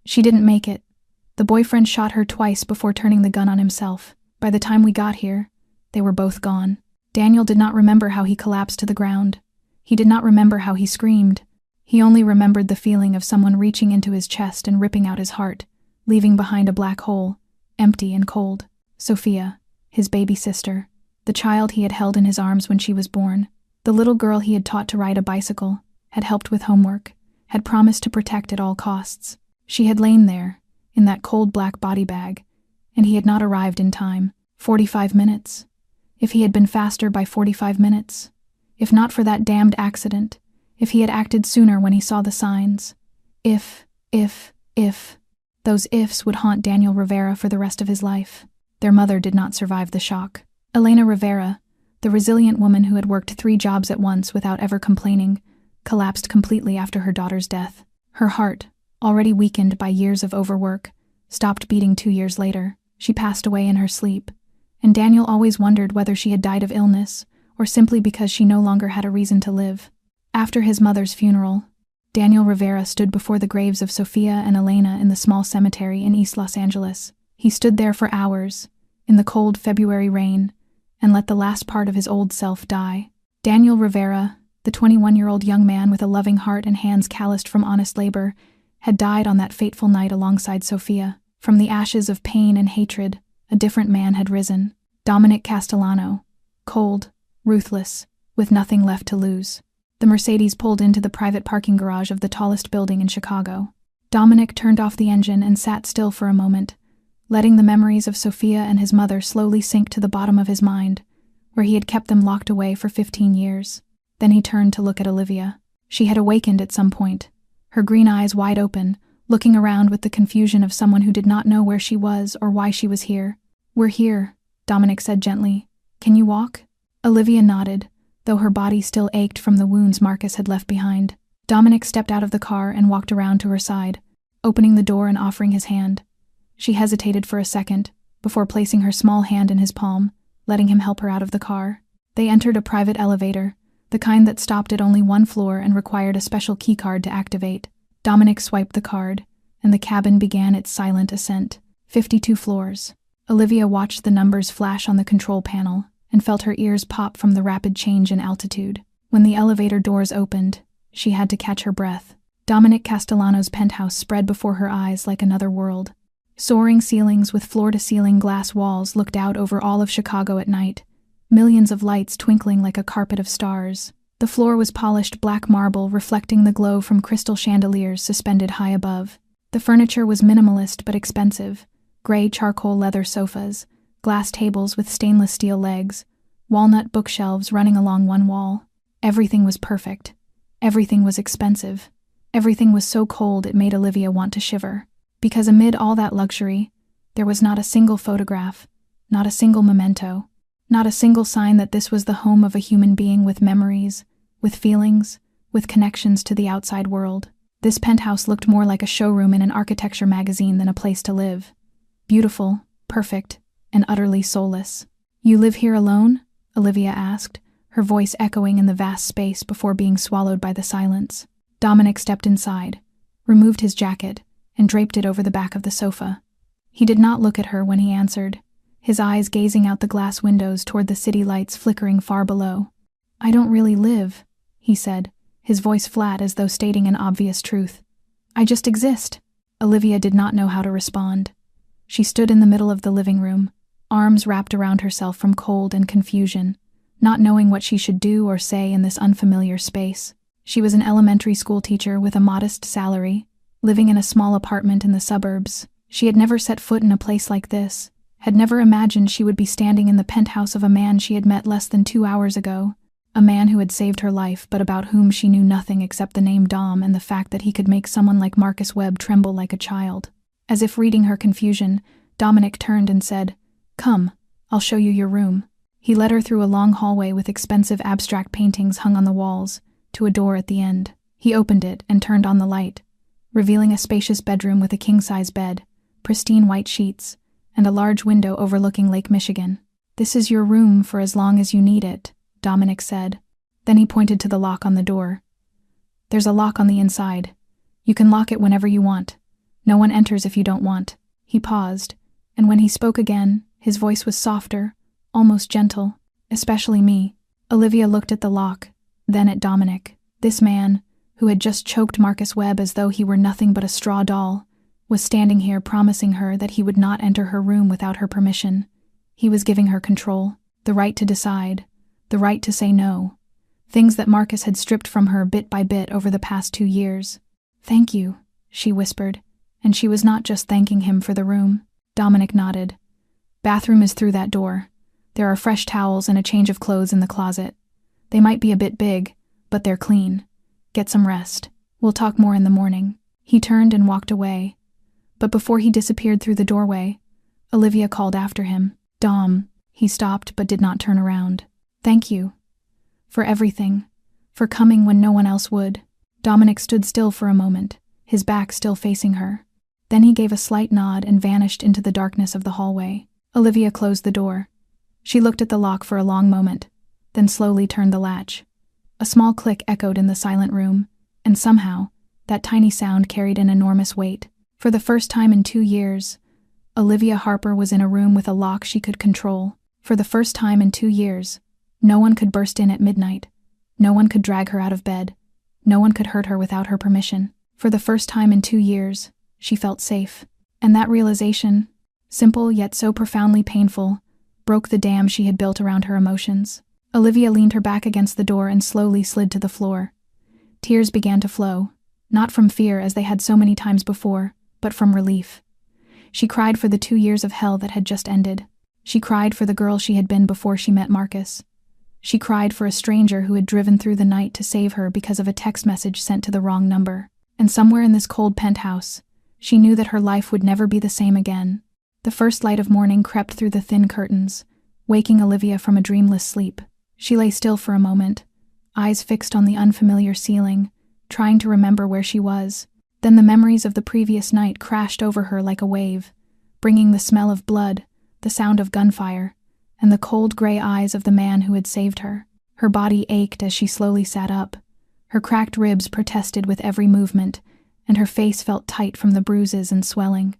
"She didn't make it. The boyfriend shot her twice before turning the gun on himself. By the time we got here, they were both gone." Daniel did not remember how he collapsed to the ground. He did not remember how he screamed. He only remembered the feeling of someone reaching into his chest and ripping out his heart, leaving behind a black hole, empty and cold. Sophia, his baby sister, the child he had held in his arms when she was born, the little girl he had taught to ride a bicycle, had helped with homework, had promised to protect at all costs. She had lain there, in that cold black body bag, and he had not arrived in time. 45 minutes. If he had been faster by 45 minutes. If not for that damned accident. If he had acted sooner when he saw the signs. If. Those ifs would haunt Daniel Rivera for the rest of his life. Their mother did not survive the shock. Elena Rivera, the resilient woman who had worked 3 jobs at once without ever complaining, collapsed completely after her daughter's death. Her heart, already weakened by years of overwork, stopped beating 2 years later. She passed away in her sleep, and Daniel always wondered whether she had died of illness or simply because she no longer had a reason to live. After his mother's funeral, Daniel Rivera stood before the graves of Sophia and Elena in the small cemetery in East Los Angeles. He stood there for hours, in the cold February rain, and let the last part of his old self die. Daniel Rivera, the 21-year-old young man with a loving heart and hands calloused from honest labor, had died on that fateful night alongside Sophia. From the ashes of pain and hatred, a different man had risen. Dominic Castellano, cold, ruthless, with nothing left to lose. The Mercedes pulled into the private parking garage of the tallest building in Chicago. Dominic turned off the engine and sat still for a moment, letting the memories of Sophia and his mother slowly sink to the bottom of his mind, where he had kept them locked away for 15 years. Then he turned to look at Olivia. She had awakened at some point, her green eyes wide open, looking around with the confusion of someone who did not know where she was or why she was here. "We're here," Dominic said gently. "Can you walk?" Olivia nodded, though her body still ached from the wounds Marcus had left behind. Dominic stepped out of the car and walked around to her side, opening the door and offering his hand. She hesitated for a second, before placing her small hand in his palm, letting him help her out of the car. They entered a private elevator, the kind that stopped at only 1 floor and required a special keycard to activate. Dominic swiped the card, and the cabin began its silent ascent. 52 floors. Olivia watched the numbers flash on the control panel and felt her ears pop from the rapid change in altitude. When the elevator doors opened, she had to catch her breath. Dominic Castellano's penthouse spread before her eyes like another world. Soaring ceilings with floor-to-ceiling glass walls looked out over all of Chicago at night, millions of lights twinkling like a carpet of stars. The floor was polished black marble reflecting the glow from crystal chandeliers suspended high above. The furniture was minimalist but expensive. Gray charcoal leather sofas, glass tables with stainless steel legs, walnut bookshelves running along one wall. Everything was perfect. Everything was expensive. Everything was so cold it made Olivia want to shiver. Because amid all that luxury, there was not a single photograph, not a single memento, not a single sign that this was the home of a human being with memories, with feelings, with connections to the outside world. This penthouse looked more like a showroom in an architecture magazine than a place to live. Beautiful, perfect, and utterly soulless. "You live here alone?" Olivia asked, her voice echoing in the vast space before being swallowed by the silence. Dominic stepped inside, removed his jacket, and draped it over the back of the sofa. He did not look at her when he answered, his eyes gazing out the glass windows toward the city lights flickering far below. "I don't really live," he said, his voice flat as though stating an obvious truth. "I just exist." Olivia did not know how to respond. She stood in the middle of the living room, arms wrapped around herself from cold and confusion, not knowing what she should do or say in this unfamiliar space. She was an elementary school teacher with a modest salary, living in a small apartment in the suburbs. She had never set foot in a place like this, had never imagined she would be standing in the penthouse of a man she had met less than 2 hours ago, a man who had saved her life but about whom she knew nothing except the name Dom and the fact that he could make someone like Marcus Webb tremble like a child. As if reading her confusion, Dominic turned and said, "Come, I'll show you your room." He led her through a long hallway with expensive abstract paintings hung on the walls, to a door at the end. He opened it and turned on the light. revealing a spacious bedroom with a king-size bed, pristine white sheets, and a large window overlooking Lake Michigan. "This is your room for as long as you need it," Dominic said. Then he pointed to the lock on the door. "There's a lock on the inside. You can lock it whenever you want. No one enters if you don't want." He paused, and when he spoke again, his voice was softer, almost gentle. "Especially me." Olivia looked at the lock, then at Dominic. This man, who had just choked Marcus Webb as though he were nothing but a straw doll, was standing here promising her that he would not enter her room without her permission. He was giving her control, the right to decide, the right to say no. Things that Marcus had stripped from her bit by bit over the past 2 years. "Thank you," she whispered, and she was not just thanking him for the room. Dominic nodded. "Bathroom is through that door. There are fresh towels and a change of clothes in the closet. They might be a bit big, but they're clean. Get some rest. We'll talk more in the morning." He turned and walked away. But before he disappeared through the doorway, Olivia called after him. "Dom." He stopped but did not turn around. "Thank you. For everything. For coming when no one else would." Dominic stood still for a moment, his back still facing her. Then he gave a slight nod and vanished into the darkness of the hallway. Olivia closed the door. She looked at the lock for a long moment, then slowly turned the latch. A small click echoed in the silent room, and somehow, that tiny sound carried an enormous weight. For the first time in 2 years, Olivia Harper was in a room with a lock she could control. For the first time in 2 years, no one could burst in at midnight. No one could drag her out of bed. No one could hurt her without her permission. For the first time in 2 years, she felt safe. And that realization, simple yet so profoundly painful, broke the dam she had built around her emotions. Olivia leaned her back against the door and slowly slid to the floor. Tears began to flow, not from fear as they had so many times before, but from relief. She cried for the 2 years of hell that had just ended. She cried for the girl she had been before she met Marcus. She cried for a stranger who had driven through the night to save her because of a text message sent to the wrong number. And somewhere in this cold penthouse, she knew that her life would never be the same again. The first light of morning crept through the thin curtains, waking Olivia from a dreamless sleep. She lay still for a moment, eyes fixed on the unfamiliar ceiling, trying to remember where she was. Then the memories of the previous night crashed over her like a wave, bringing the smell of blood, the sound of gunfire, and the cold gray eyes of the man who had saved her. Her body ached as she slowly sat up. Her cracked ribs protested with every movement, and her face felt tight from the bruises and swelling.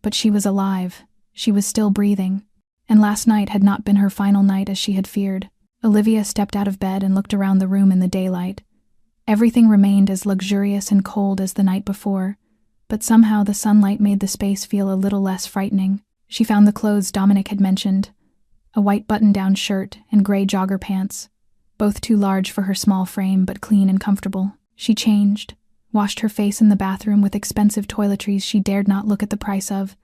But she was alive. She was still breathing. And last night had not been her final night as she had feared. Olivia stepped out of bed and looked around the room in the daylight. Everything remained as luxurious and cold as the night before, but somehow the sunlight made the space feel a little less frightening. She found the clothes Dominic had mentioned, a white button-down shirt and gray jogger pants, both too large for her small frame but clean and comfortable. She changed, washed her face in the bathroom with expensive toiletries she dared not look at the price of,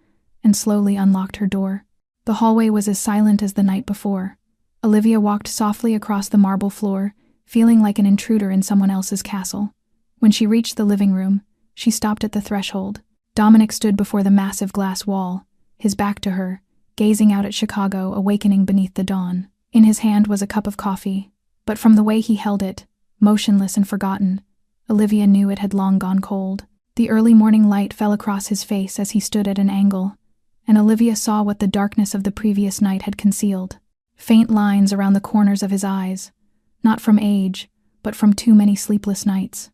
and slowly unlocked her door. The hallway was as silent as the night before. Olivia walked softly across the marble floor, feeling like an intruder in someone else's castle. When she reached the living room, she stopped at the threshold. Dominic stood before the massive glass wall, his back to her, gazing out at Chicago awakening beneath the dawn. In his hand was a cup of coffee, but from the way he held it, motionless and forgotten, Olivia knew it had long gone cold. The early morning light fell across his face as he stood at an angle, and Olivia saw what the darkness of the previous night had concealed. Faint lines around the corners of his eyes, not from age, but from too many sleepless nights.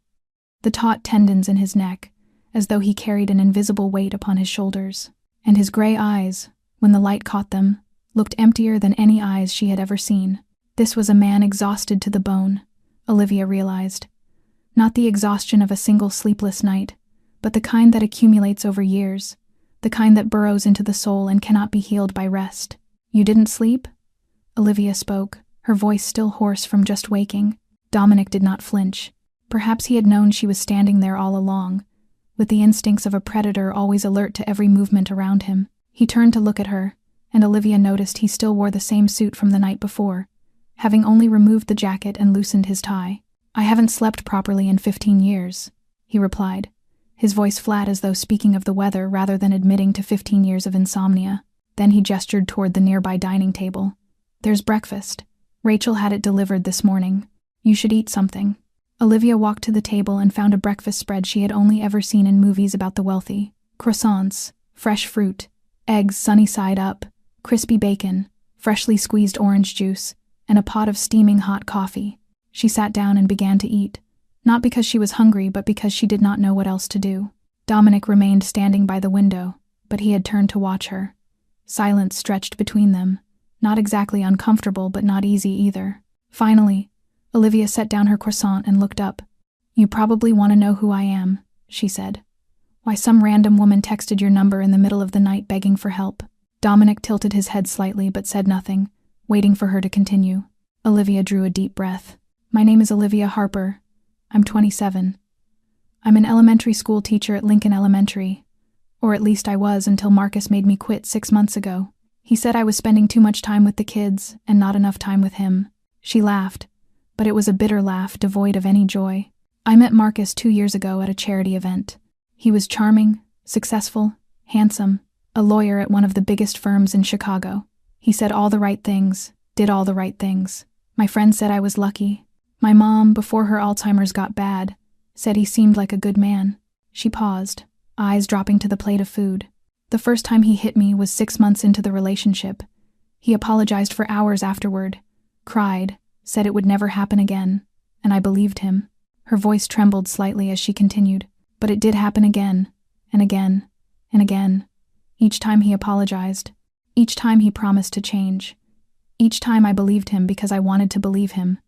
The taut tendons in his neck, as though he carried an invisible weight upon his shoulders. And his gray eyes, when the light caught them, looked emptier than any eyes she had ever seen. This was a man exhausted to the bone, Olivia realized. Not the exhaustion of a single sleepless night, but the kind that accumulates over years, the kind that burrows into the soul and cannot be healed by rest. "You didn't sleep?" Olivia spoke, her voice still hoarse from just waking. Dominic did not flinch. Perhaps he had known she was standing there all along, with the instincts of a predator always alert to every movement around him. He turned to look at her, and Olivia noticed he still wore the same suit from the night before, having only removed the jacket and loosened his tie. "I haven't slept properly in 15 years, he replied, his voice flat as though speaking of the weather rather than admitting to 15 years of insomnia. Then he gestured toward the nearby dining table. "There's breakfast. Rachel had it delivered this morning. You should eat something." Olivia walked to the table and found a breakfast spread she had only ever seen in movies about the wealthy. Croissants, fresh fruit, eggs sunny side up, crispy bacon, freshly squeezed orange juice, and a pot of steaming hot coffee. She sat down and began to eat, not because she was hungry but because she did not know what else to do. Dominic remained standing by the window, but he had turned to watch her. Silence stretched between them, not exactly uncomfortable but not easy either. Finally, Olivia set down her croissant and looked up. "You probably want to know who I am," she said. "Why some random woman texted your number in the middle of the night begging for help." Dominic tilted his head slightly but said nothing, waiting for her to continue. Olivia drew a deep breath. "My name is Olivia Harper. I'm 27. I'm an elementary school teacher at Lincoln Elementary. Or at least I was until Marcus made me quit 6 months ago. He said I was spending too much time with the kids and not enough time with him." She laughed, but it was a bitter laugh devoid of any joy. "I met Marcus 2 years ago at a charity event. He was charming, successful, handsome, a lawyer at one of the biggest firms in Chicago. He said all the right things, did all the right things. My friend said I was lucky. My mom, before her Alzheimer's got bad, said he seemed like a good man." She paused, eyes dropping to the plate of food. "The first time he hit me was 6 months into the relationship. He apologized for hours afterward, cried, said it would never happen again, and I believed him." Her voice trembled slightly as she continued. "But it did happen again, and again, and again. Each time he apologized. Each time he promised to change. Each time I believed him because I wanted to believe him.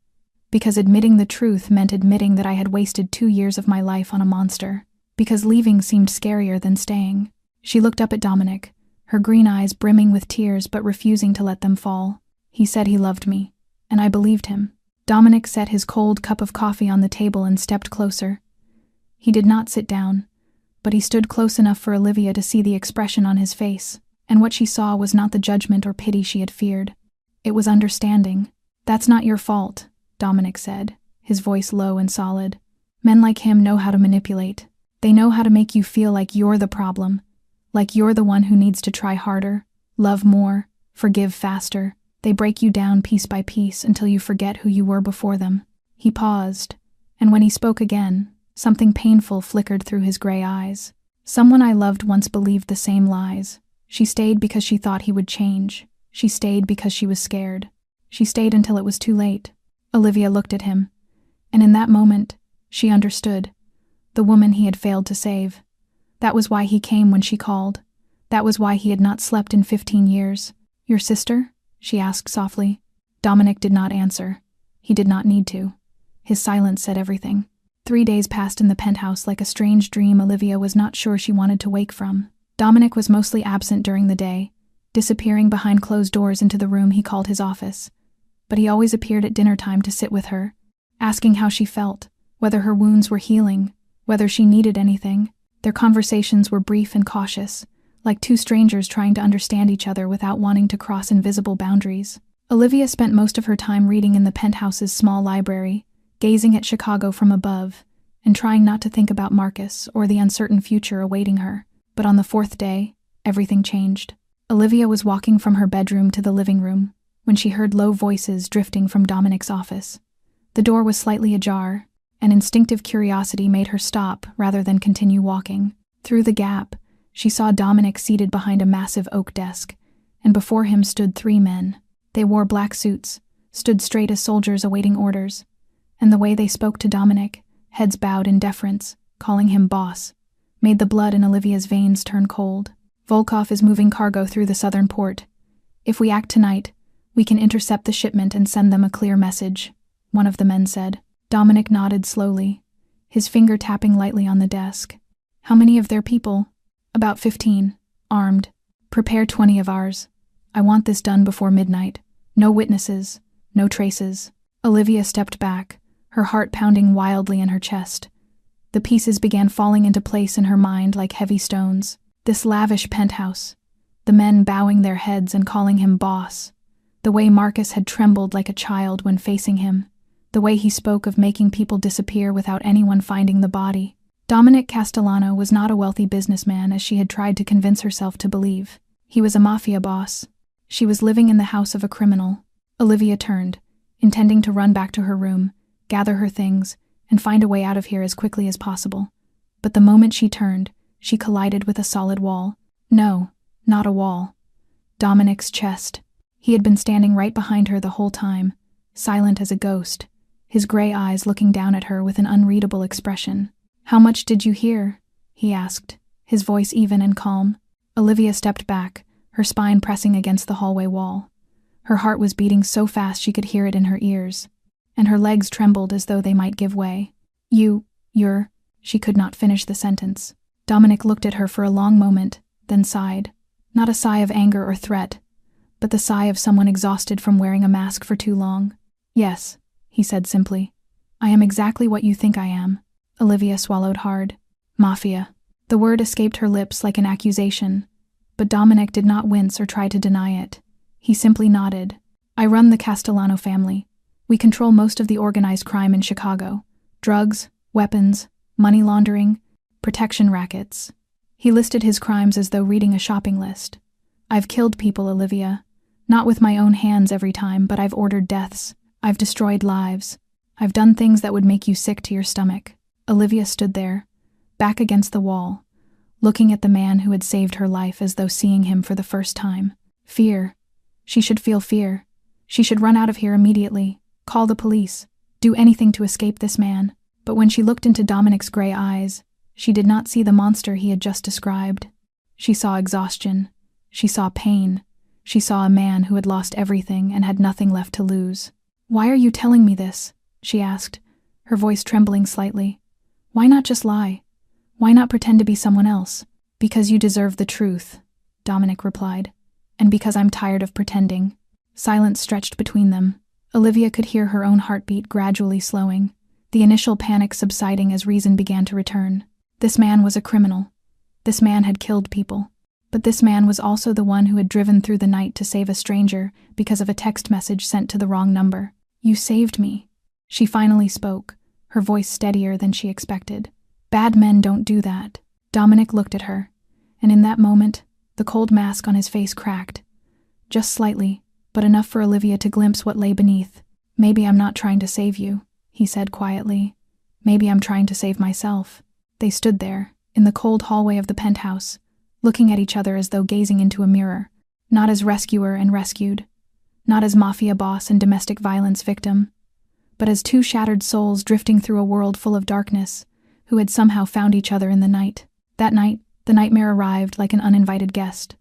Because admitting the truth meant admitting that I had wasted 2 years of my life on a monster. Because leaving seemed scarier than staying." She looked up at Dominic, her green eyes brimming with tears but refusing to let them fall. "He said he loved me, and I believed him." Dominic set his cold cup of coffee on the table and stepped closer. He did not sit down, but he stood close enough for Olivia to see the expression on his face, and what she saw was not the judgment or pity she had feared. It was understanding. "That's not your fault," Dominic said, his voice low and solid. "Men like him know how to manipulate. They know how to make you feel like you're the problem, like you're the one who needs to try harder, love more, forgive faster. They break you down piece by piece until you forget who you were before them." He paused, and when he spoke again, something painful flickered through his gray eyes. "Someone I loved once believed the same lies. She stayed because she thought he would change. She stayed because she was scared. She stayed until it was too late." Olivia looked at him, and in that moment, she understood. The woman he had failed to save. That was why he came when she called. That was why he had not slept in 15 years. "Your sister?" she asked softly. Dominic did not answer. He did not need to. His silence said everything. 3 days passed in the penthouse like a strange dream Olivia was not sure she wanted to wake from. Dominic was mostly absent during the day, disappearing behind closed doors into the room he called his office. But he always appeared at dinner time to sit with her, asking how she felt, whether her wounds were healing, whether she needed anything. Their conversations were brief and cautious, like two strangers trying to understand each other without wanting to cross invisible boundaries. Olivia spent most of her time reading in the penthouse's small library, gazing at Chicago from above, and trying not to think about Marcus or the uncertain future awaiting her. But on the 4th day, everything changed. Olivia was walking from her bedroom to the living room when she heard low voices drifting from Dominic's office. The door was slightly ajar, and instinctive curiosity made her stop rather than continue walking. Through the gap, she saw Dominic seated behind a massive oak desk, and before him stood 3 men. They wore black suits, stood straight as soldiers awaiting orders, and the way they spoke to Dominic, heads bowed in deference, calling him boss, made the blood in Olivia's veins turn cold. "Volkov is moving cargo through the southern port. If we act tonight, we can intercept the shipment and send them a clear message," one of the men said. Dominic nodded slowly, his finger tapping lightly on the desk. "How many of their people?" "About 15, armed. Prepare 20 of ours. I want this done before midnight. No witnesses, no traces." Olivia stepped back, her heart pounding wildly in her chest. The pieces began falling into place in her mind like heavy stones. This lavish penthouse, the men bowing their heads and calling him boss, the way Marcus had trembled like a child when facing him, the way he spoke of making people disappear without anyone finding the body. Dominic Castellano was not a wealthy businessman as she had tried to convince herself to believe. He was a mafia boss. She was living in the house of a criminal. Olivia turned, intending to run back to her room, gather her things, and find a way out of here as quickly as possible. But the moment she turned, she collided with a solid wall. No, not a wall. Dominic's chest. He had been standing right behind her the whole time, silent as a ghost, his gray eyes looking down at her with an unreadable expression. "How much did you hear?" he asked, his voice even and calm. Olivia stepped back, her spine pressing against the hallway wall. Her heart was beating so fast she could hear it in her ears, and her legs trembled as though they might give way. You're... She could not finish the sentence. Dominic looked at her for a long moment, then sighed. Not a sigh of anger or threat, but the sigh of someone exhausted from wearing a mask for too long. "Yes," he said simply. "I am exactly what you think I am." Olivia swallowed hard. Mafia. The word escaped her lips like an accusation, but Dominic did not wince or try to deny it. He simply nodded. "I run the Castellano family. We control most of the organized crime in Chicago. Drugs, weapons, money laundering, protection rackets." He listed his crimes as though reading a shopping list. "I've killed people, Olivia. Not with my own hands every time, but I've ordered deaths. I've destroyed lives. I've done things that would make you sick to your stomach." Olivia stood there, back against the wall, looking at the man who had saved her life as though seeing him for the first time. Fear. She should feel fear. She should run out of here immediately, call the police, do anything to escape this man. But when she looked into Dominic's gray eyes, she did not see the monster he had just described. She saw exhaustion. She saw pain. She saw a man who had lost everything and had nothing left to lose. "Why are you telling me this?" she asked, her voice trembling slightly. "Why not just lie? Why not pretend to be someone else?" "Because you deserve the truth," Dominic replied, "and because I'm tired of pretending." Silence stretched between them. Olivia could hear her own heartbeat gradually slowing, the initial panic subsiding as reason began to return. This man was a criminal. This man had killed people. But this man was also the one who had driven through the night to save a stranger because of a text message sent to the wrong number. "You saved me." She finally spoke, her voice steadier than she expected. "Bad men don't do that." Dominic looked at her, and in that moment, the cold mask on his face cracked. Just slightly, but enough for Olivia to glimpse what lay beneath. "Maybe I'm not trying to save you," he said quietly. "Maybe I'm trying to save myself." They stood there, in the cold hallway of the penthouse, looking at each other as though gazing into a mirror, not as rescuer and rescued, not as mafia boss and domestic violence victim, but as two shattered souls drifting through a world full of darkness, who had somehow found each other in the night. That night, the nightmare arrived like an uninvited guest.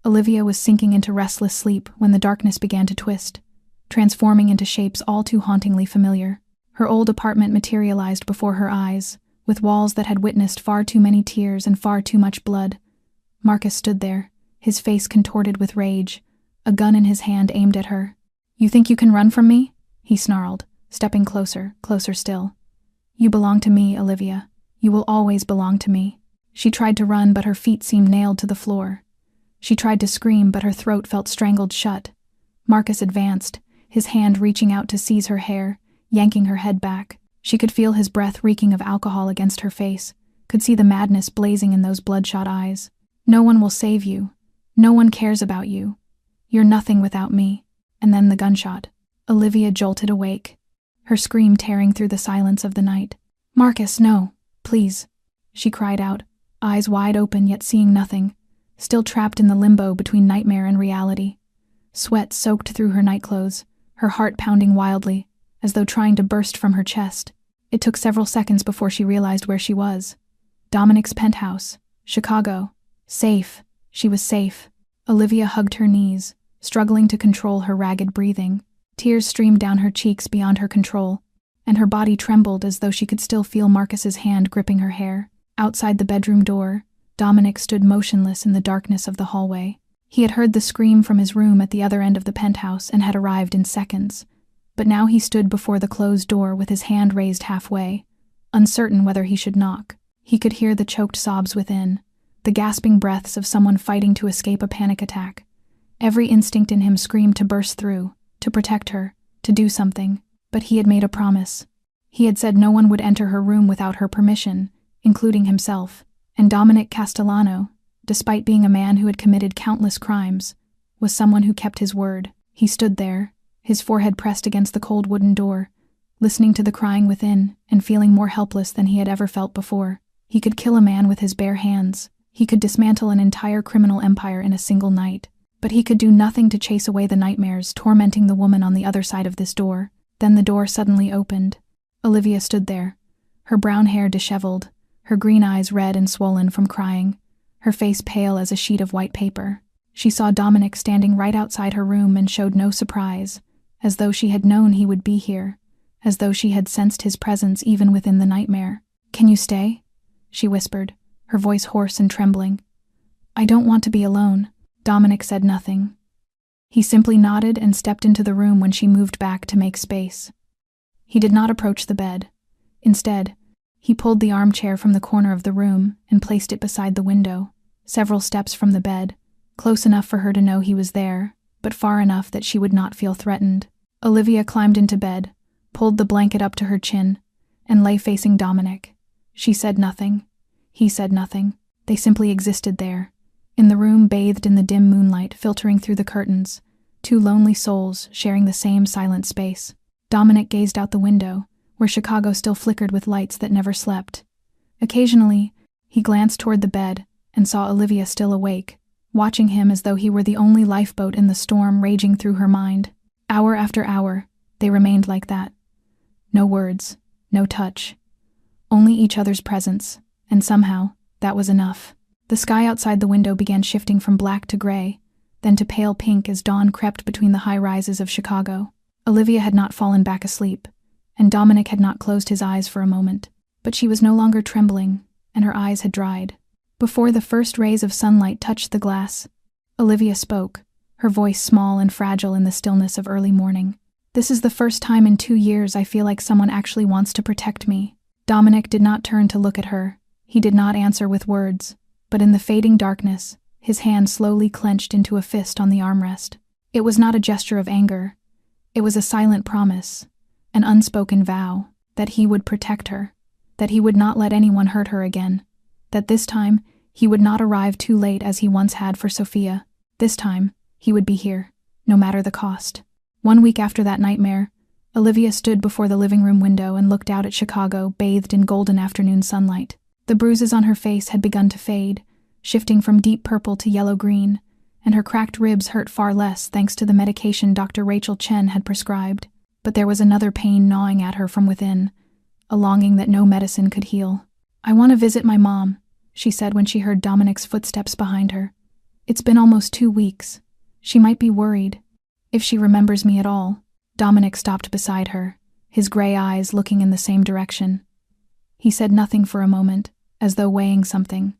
Olivia was sinking into restless sleep when the darkness began to twist, transforming into shapes all too hauntingly familiar. Her old apartment materialized before her eyes, with walls that had witnessed far too many tears and far too much blood. Marcus stood there, his face contorted with rage, a gun in his hand aimed at her. "You think you can run from me?" he snarled, stepping closer, closer still. "You belong to me, Olivia. You will always belong to me." She tried to run, but her feet seemed nailed to the floor. She tried to scream, but her throat felt strangled shut. Marcus advanced, his hand reaching out to seize her hair, yanking her head back. She could feel his breath reeking of alcohol against her face, could see the madness blazing in those bloodshot eyes. "No one will save you. No one cares about you. You're nothing without me." And then the gunshot. Olivia jolted awake, her scream tearing through the silence of the night. "Marcus, no, please," she cried out, eyes wide open yet seeing nothing, still trapped in the limbo between nightmare and reality. Sweat soaked through her nightclothes, her heart pounding wildly, as though trying to burst from her chest. It took several seconds before she realized where she was. Dominic's penthouse, Chicago. Safe. She was safe. Olivia hugged her knees, struggling to control her ragged breathing. Tears streamed down her cheeks beyond her control, and her body trembled as though she could still feel Marcus's hand gripping her hair. Outside the bedroom door, Dominic stood motionless in the darkness of the hallway. He had heard the scream from his room at the other end of the penthouse and had arrived in seconds. But now he stood before the closed door with his hand raised halfway, uncertain whether he should knock. He could hear the choked sobs within, the gasping breaths of someone fighting to escape a panic attack. Every instinct in him screamed to burst through, to protect her, to do something. But he had made a promise. He had said no one would enter her room without her permission, including himself. And Dominic Castellano, despite being a man who had committed countless crimes, was someone who kept his word. He stood there, his forehead pressed against the cold wooden door, listening to the crying within and feeling more helpless than he had ever felt before. He could kill a man with his bare hands. He could dismantle an entire criminal empire in a single night. But he could do nothing to chase away the nightmares tormenting the woman on the other side of this door. Then the door suddenly opened. Olivia stood there, her brown hair disheveled, her green eyes red and swollen from crying, her face pale as a sheet of white paper. She saw Dominic standing right outside her room and showed no surprise, as though she had known he would be here, as though she had sensed his presence even within the nightmare. "Can you stay?" she whispered, her voice hoarse and trembling. "I don't want to be alone." Dominic said nothing. He simply nodded and stepped into the room when she moved back to make space. He did not approach the bed. Instead, he pulled the armchair from the corner of the room and placed it beside the window, several steps from the bed, close enough for her to know he was there, but far enough that she would not feel threatened. Olivia climbed into bed, pulled the blanket up to her chin, and lay facing Dominic. She said nothing. He said nothing. They simply existed there, in the room bathed in the dim moonlight filtering through the curtains, two lonely souls sharing the same silent space. Dominic gazed out the window, where Chicago still flickered with lights that never slept. Occasionally, he glanced toward the bed and saw Olivia still awake, watching him as though he were the only lifeboat in the storm raging through her mind. Hour after hour, they remained like that. No words, no touch. Only each other's presence, and somehow, that was enough. The sky outside the window began shifting from black to gray, then to pale pink as dawn crept between the high rises of Chicago. Olivia had not fallen back asleep, and Dominic had not closed his eyes for a moment, but she was no longer trembling, and her eyes had dried. Before the first rays of sunlight touched the glass, Olivia spoke, her voice small and fragile in the stillness of early morning. "This is the first time in 2 years I feel like someone actually wants to protect me." Dominic did not turn to look at her. He did not answer with words, but in the fading darkness, his hand slowly clenched into a fist on the armrest. It was not a gesture of anger. It was a silent promise, an unspoken vow, that he would protect her, that he would not let anyone hurt her again, that this time he would not arrive too late as he once had for Sophia. This time, he would be here, no matter the cost. 1 week after that nightmare, Olivia stood before the living room window and looked out at Chicago bathed in golden afternoon sunlight. The bruises on her face had begun to fade, shifting from deep purple to yellow-green, and her cracked ribs hurt far less thanks to the medication Dr. Rachel Chen had prescribed. But there was another pain gnawing at her from within, a longing that no medicine could heal. "I want to visit my mom," she said when she heard Dominic's footsteps behind her. "It's been almost 2 weeks. She might be worried. If she remembers me at all." Dominic stopped beside her, his gray eyes looking in the same direction. He said nothing for a moment, as though weighing something.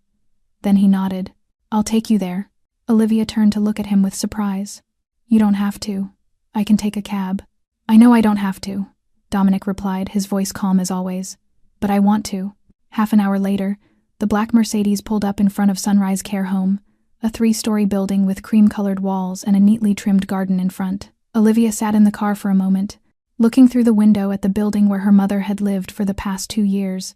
Then he nodded. "I'll take you there." Olivia turned to look at him with surprise. "You don't have to. I can take a cab." "I know I don't have to," Dominic replied, his voice calm as always. "But I want to." Half an hour later, the black Mercedes pulled up in front of Sunrise Care Home, a 3-story building with cream-colored walls and a neatly trimmed garden in front. Olivia sat in the car for a moment, looking through the window at the building where her mother had lived for the past 2 years.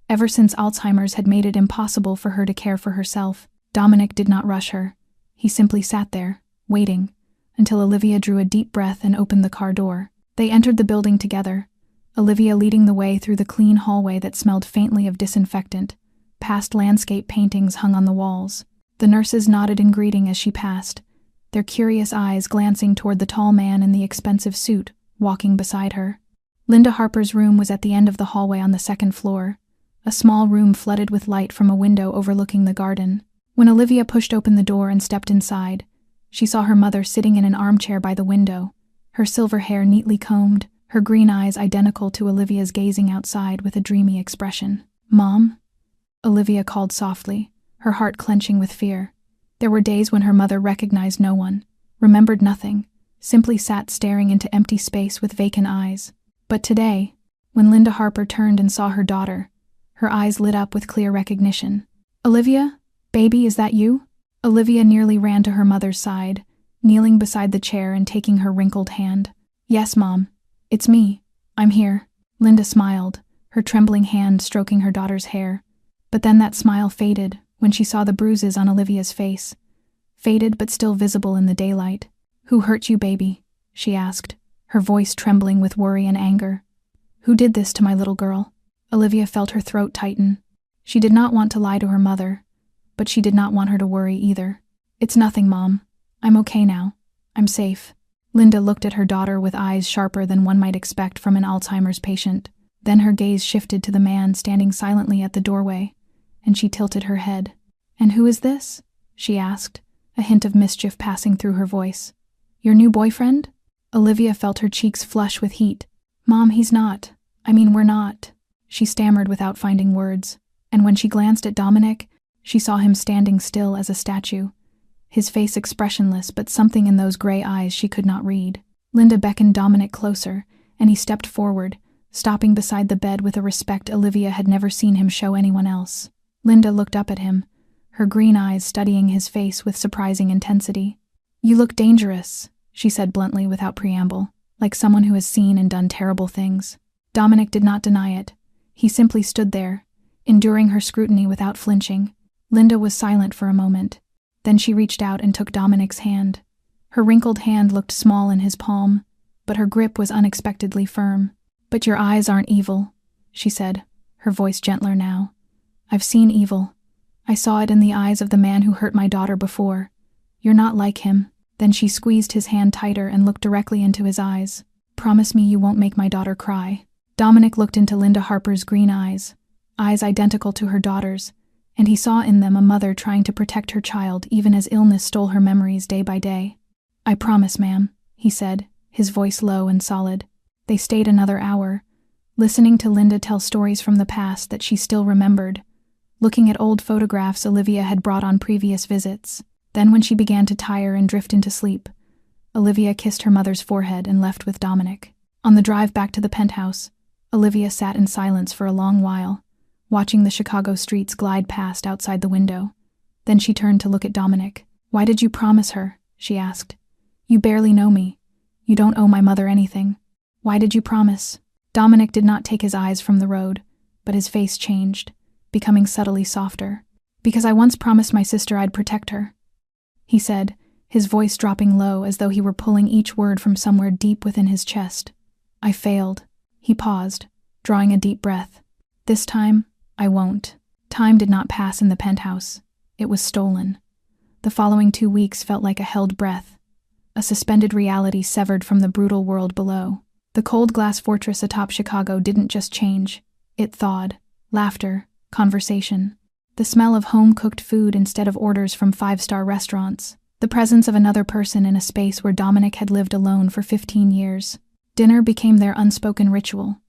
Ever since Alzheimer's had made it impossible for her to care for herself, Dominic did not rush her. He simply sat there, waiting, until Olivia drew a deep breath and opened the car door. They entered the building together, Olivia leading the way through the clean hallway that smelled faintly of disinfectant, past landscape paintings hung on the walls. The nurses nodded in greeting as she passed, their curious eyes glancing toward the tall man in the expensive suit, walking beside her. Linda Harper's room was at the end of the hallway on the 2nd floor, a small room flooded with light from a window overlooking the garden. When Olivia pushed open the door and stepped inside, she saw her mother sitting in an armchair by the window, her silver hair neatly combed, her green eyes identical to Olivia's gazing outside with a dreamy expression. "Mom?" Olivia called softly, her heart clenching with fear. There were days when her mother recognized no one, remembered nothing, simply sat staring into empty space with vacant eyes. But today, when Linda Harper turned and saw her daughter, her eyes lit up with clear recognition. "Olivia? Baby, is that you?" Olivia nearly ran to her mother's side, kneeling beside the chair and taking her wrinkled hand. "Yes, Mom. It's me. I'm here." Linda smiled, her trembling hand stroking her daughter's hair. But then that smile faded when she saw the bruises on Olivia's face. Faded but still visible in the daylight. "Who hurt you, baby?" she asked, her voice trembling with worry and anger. Who did this to my little girl? Olivia felt her throat tighten. She did not want to lie to her mother, but she did not want her to worry either. It's nothing, Mom. I'm okay now. I'm safe. Linda looked at her daughter with eyes sharper than one might expect from an Alzheimer's patient. Then her gaze shifted to the man standing silently at the doorway, and she tilted her head. And who is this? She asked, a hint of mischief passing through her voice. Your new boyfriend? Olivia felt her cheeks flush with heat. Mom, he's not. We're not. She stammered without finding words, and when she glanced at Dominic, she saw him standing still as a statue, his face expressionless, but something in those gray eyes she could not read. Linda beckoned Dominic closer, and he stepped forward, stopping beside the bed with a respect Olivia had never seen him show anyone else. Linda looked up at him, her green eyes studying his face with surprising intensity. You look dangerous, she said bluntly without preamble, like someone who has seen and done terrible things. Dominic did not deny it. He simply stood there, enduring her scrutiny without flinching. Linda was silent for a moment. Then she reached out and took Dominic's hand. Her wrinkled hand looked small in his palm, but her grip was unexpectedly firm. But your eyes aren't evil, she said, her voice gentler now. I've seen evil. I saw it in the eyes of the man who hurt my daughter before. You're not like him. Then she squeezed his hand tighter and looked directly into his eyes. Promise me you won't make my daughter cry. Dominic looked into Linda Harper's green eyes identical to her daughter's, and he saw in them a mother trying to protect her child even as illness stole her memories day by day. I promise, ma'am, he said, his voice low and solid. They stayed another hour, listening to Linda tell stories from the past that she still remembered, looking at old photographs Olivia had brought on previous visits. Then when she began to tire and drift into sleep, Olivia kissed her mother's forehead and left with Dominic. On the drive back to the penthouse, Olivia sat in silence for a long while, watching the Chicago streets glide past outside the window. Then she turned to look at Dominic. Why did you promise her? She asked. You barely know me. You don't owe my mother anything. Why did you promise? Dominic did not take his eyes from the road, but his face changed, becoming subtly softer. Because I once promised my sister I'd protect her, he said, his voice dropping low as though he were pulling each word from somewhere deep within his chest. I failed. He paused, drawing a deep breath. This time, I won't. Time did not pass in the penthouse. It was stolen. The following 2 weeks felt like a held breath, a suspended reality severed from the brutal world below. The cold glass fortress atop Chicago didn't just change. It thawed. Laughter, conversation. The smell of home-cooked food instead of orders from 5-star restaurants. The presence of another person in a space where Dominic had lived alone for 15 years. Dinner became their unspoken ritual.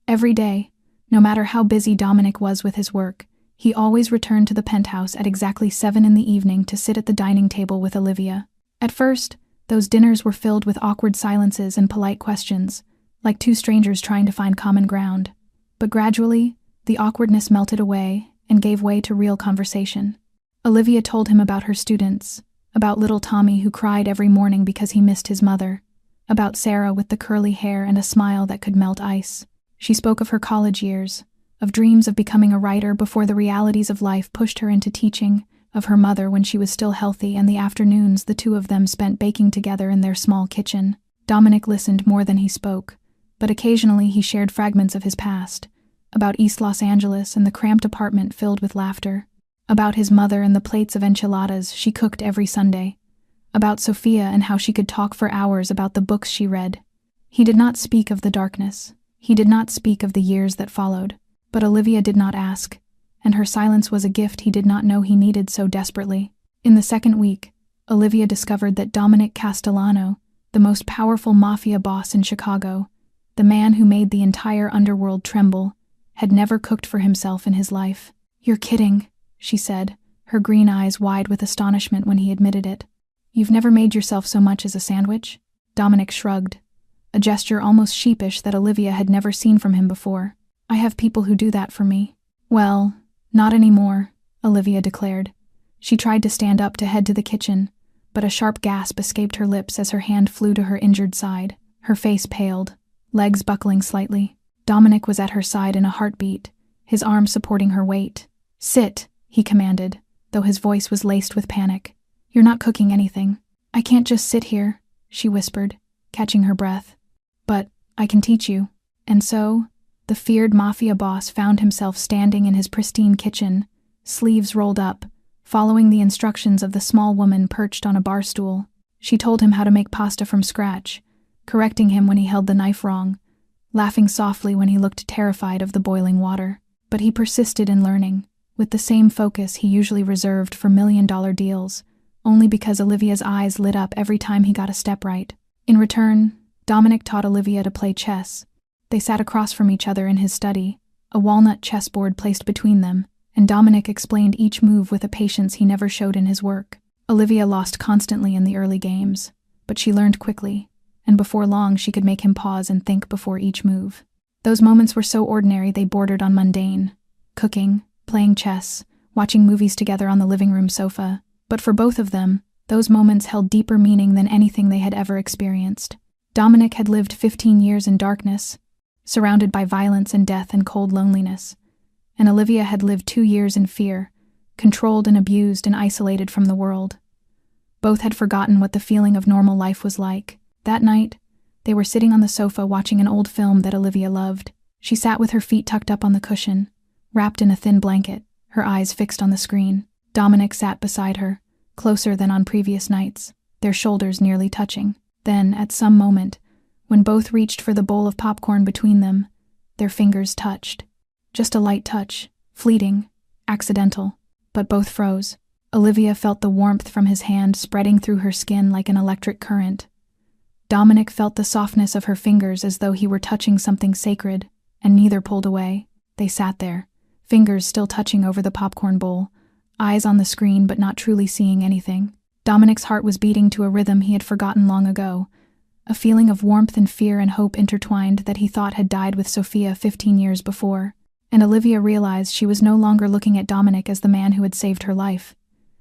Every day, no matter how busy Dominic was with his work, he always returned to the penthouse at exactly 7 in the evening to sit at the dining table with Olivia. At first, those dinners were filled with awkward silences and polite questions, like two strangers trying to find common ground. But gradually, the awkwardness melted away and gave way to real conversation. Olivia told him about her students, about little Tommy who cried every morning because he missed his mother, about Sarah with the curly hair and a smile that could melt ice. She spoke of her college years, of dreams of becoming a writer before the realities of life pushed her into teaching, of her mother when she was still healthy and the afternoons the two of them spent baking together in their small kitchen. Dominic listened more than he spoke, but occasionally he shared fragments of his past, about East Los Angeles and the cramped apartment filled with laughter, about his mother and the plates of enchiladas she cooked every Sunday, about Sophia and how she could talk for hours about the books she read. He did not speak of the darkness. He did not speak of the years that followed, but Olivia did not ask, and her silence was a gift he did not know he needed so desperately. In the second week, Olivia discovered that Dominic Castellano, the most powerful mafia boss in Chicago, the man who made the entire underworld tremble, had never cooked for himself in his life. You're kidding, she said, her green eyes wide with astonishment when he admitted it. You've never made yourself so much as a sandwich? Dominic shrugged, a gesture almost sheepish that Olivia had never seen from him before. I have people who do that for me. Well, not anymore, Olivia declared. She tried to stand up to head to the kitchen, but a sharp gasp escaped her lips as her hand flew to her injured side. Her face paled, legs buckling slightly. Dominic was at her side in a heartbeat, his arm supporting her weight. Sit, he commanded, though his voice was laced with panic. You're not cooking anything. I can't just sit here, she whispered, catching her breath. But I can teach you. And so, the feared Mafia boss found himself standing in his pristine kitchen, sleeves rolled up, following the instructions of the small woman perched on a bar stool. She told him how to make pasta from scratch, correcting him when he held the knife wrong, laughing softly when he looked terrified of the boiling water. But he persisted in learning, with the same focus he usually reserved for million-dollar deals, only because Olivia's eyes lit up every time he got a step right. In return, Dominic taught Olivia to play chess. They sat across from each other in his study, a walnut chessboard placed between them, and Dominic explained each move with a patience he never showed in his work. Olivia lost constantly in the early games, but she learned quickly, and before long she could make him pause and think before each move. Those moments were so ordinary they bordered on mundane. Cooking, playing chess, watching movies together on the living room sofa. But for both of them, those moments held deeper meaning than anything they had ever experienced. Dominic had lived 15 years in darkness, surrounded by violence and death and cold loneliness, and Olivia had lived 2 years in fear, controlled and abused and isolated from the world. Both had forgotten what the feeling of normal life was like. That night, they were sitting on the sofa watching an old film that Olivia loved. She sat with her feet tucked up on the cushion, wrapped in a thin blanket, her eyes fixed on the screen. Dominic sat beside her, closer than on previous nights, their shoulders nearly touching. Then, at some moment, when both reached for the bowl of popcorn between them, their fingers touched. Just a light touch, fleeting, accidental, but both froze. Olivia felt the warmth from his hand spreading through her skin like an electric current. Dominic felt the softness of her fingers as though he were touching something sacred, and neither pulled away. They sat there, fingers still touching over the popcorn bowl, eyes on the screen but not truly seeing anything. Dominic's heart was beating to a rhythm he had forgotten long ago, a feeling of warmth and fear and hope intertwined that he thought had died with Sophia 15 years before. And Olivia realized she was no longer looking at Dominic as the man who had saved her life.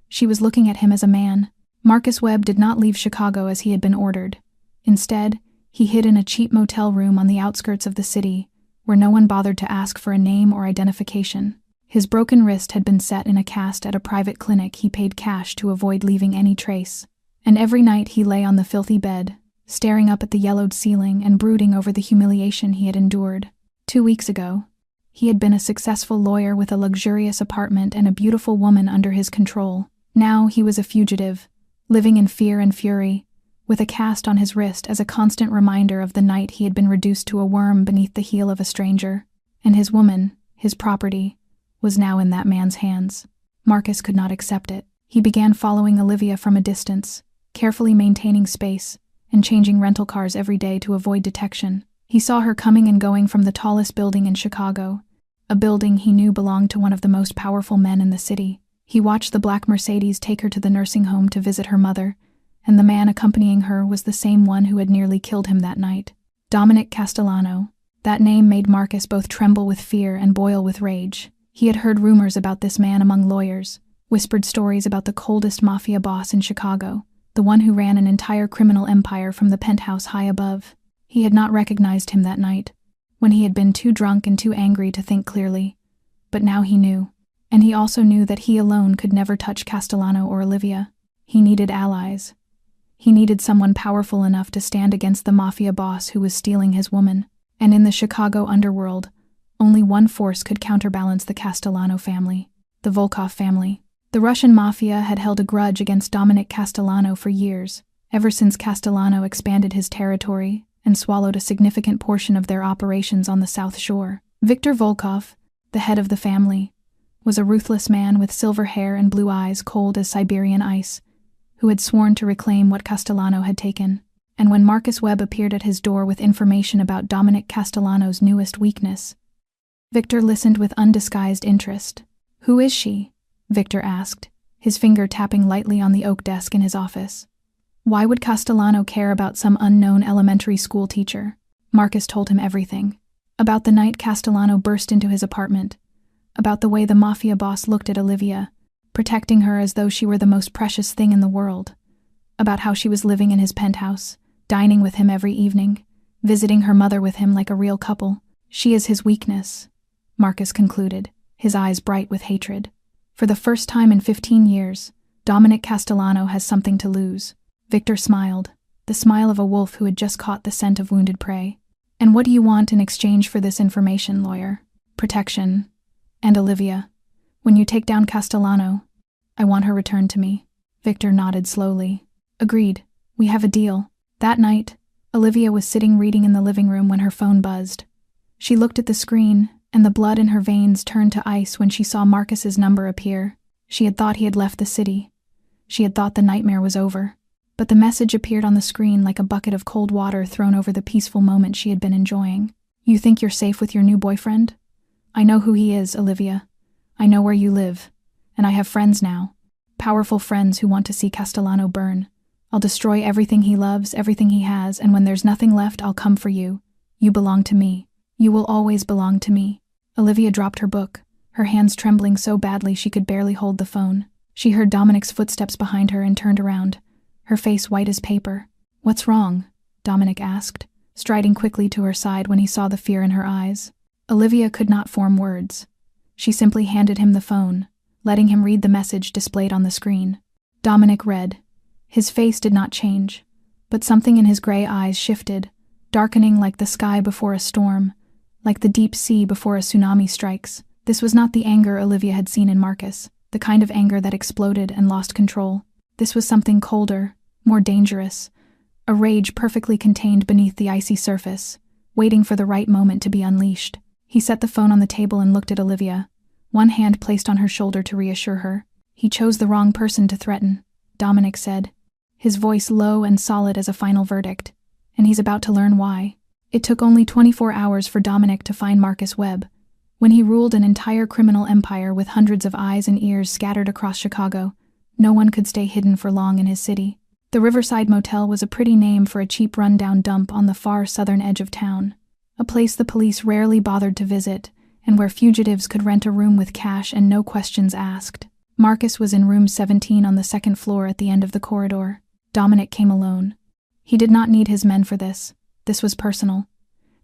She was looking at him as a man. Marcus Webb did not leave Chicago as he had been ordered. Instead, he hid in a cheap motel room on the outskirts of the city, where no one bothered to ask for a name or identification. His broken wrist had been set in a cast at a private clinic he paid cash to avoid leaving any trace. And every night he lay on the filthy bed, staring up at the yellowed ceiling and brooding over the humiliation he had endured. 2 weeks ago, he had been a successful lawyer with a luxurious apartment and a beautiful woman under his control. Now he was a fugitive, living in fear and fury, with a cast on his wrist as a constant reminder of the night he had been reduced to a worm beneath the heel of a stranger. And his woman, his property, was now in that man's hands. Marcus could not accept it. He began following Olivia from a distance, carefully maintaining space, and changing rental cars every day to avoid detection. He saw her coming and going from the tallest building in Chicago, a building he knew belonged to one of the most powerful men in the city. He watched the black Mercedes take her to the nursing home to visit her mother, and the man accompanying her was the same one who had nearly killed him that night. Dominic Castellano. That name made Marcus both tremble with fear and boil with rage. He had heard rumors about this man among lawyers, whispered stories about the coldest mafia boss in Chicago, the one who ran an entire criminal empire from the penthouse high above. He had not recognized him that night, when he had been too drunk and too angry to think clearly. But now he knew. And he also knew that he alone could never touch Castellano or Olivia. He needed allies. He needed someone powerful enough to stand against the mafia boss who was stealing his woman. And in the Chicago underworld, only one force could counterbalance the Castellano family, the Volkov family. The Russian mafia had held a grudge against Dominic Castellano for years, ever since Castellano expanded his territory and swallowed a significant portion of their operations on the South Shore. Viktor Volkov, the head of the family, was a ruthless man with silver hair and blue eyes cold as Siberian ice, who had sworn to reclaim what Castellano had taken. And when Marcus Webb appeared at his door with information about Dominic Castellano's newest weakness, Victor listened with undisguised interest. "Who is she?" Victor asked, his finger tapping lightly on the oak desk in his office. Why would Castellano care about some unknown elementary school teacher? Marcus told him everything. About the night Castellano burst into his apartment, about the way the mafia boss looked at Olivia, protecting her as though she were the most precious thing in the world, about how she was living in his penthouse, dining with him every evening, visiting her mother with him like a real couple. She is his weakness, Marcus concluded, his eyes bright with hatred. For the first time in 15 years, Dominic Castellano has something to lose. Victor smiled, the smile of a wolf who had just caught the scent of wounded prey. And what do you want in exchange for this information, lawyer? Protection. And Olivia. When you take down Castellano, I want her returned to me. Victor nodded slowly. Agreed. We have a deal. That night, Olivia was sitting reading in the living room when her phone buzzed. She looked at the screen, and the blood in her veins turned to ice when she saw Marcus's number appear. She had thought he had left the city. She had thought the nightmare was over. But the message appeared on the screen like a bucket of cold water thrown over the peaceful moment she had been enjoying. You think you're safe with your new boyfriend? I know who he is, Olivia. I know where you live. And I have friends now. Powerful friends who want to see Castellano burn. I'll destroy everything he loves, everything he has, and when there's nothing left, I'll come for you. You belong to me. You will always belong to me. Olivia dropped her book, her hands trembling so badly she could barely hold the phone. She heard Dominic's footsteps behind her and turned around, her face white as paper. What's wrong? Dominic asked, striding quickly to her side when he saw the fear in her eyes. Olivia could not form words. She simply handed him the phone, letting him read the message displayed on the screen. Dominic read. His face did not change, but something in his gray eyes shifted, darkening like the sky before a storm, like the deep sea before a tsunami strikes. This was not the anger Olivia had seen in Marcus, the kind of anger that exploded and lost control. This was something colder, more dangerous, a rage perfectly contained beneath the icy surface, waiting for the right moment to be unleashed. He set the phone on the table and looked at Olivia, one hand placed on her shoulder to reassure her. He chose the wrong person to threaten, Dominic said, his voice low and solid as a final verdict, and he's about to learn why. It took only 24 hours for Dominic to find Marcus Webb. When he ruled an entire criminal empire with hundreds of eyes and ears scattered across Chicago, no one could stay hidden for long in his city. The Riverside Motel was a pretty name for a cheap rundown dump on the far southern edge of town, a place the police rarely bothered to visit, and where fugitives could rent a room with cash and no questions asked. Marcus was in room 17 on the second floor at the end of the corridor. Dominic came alone. He did not need his men for this. This was personal,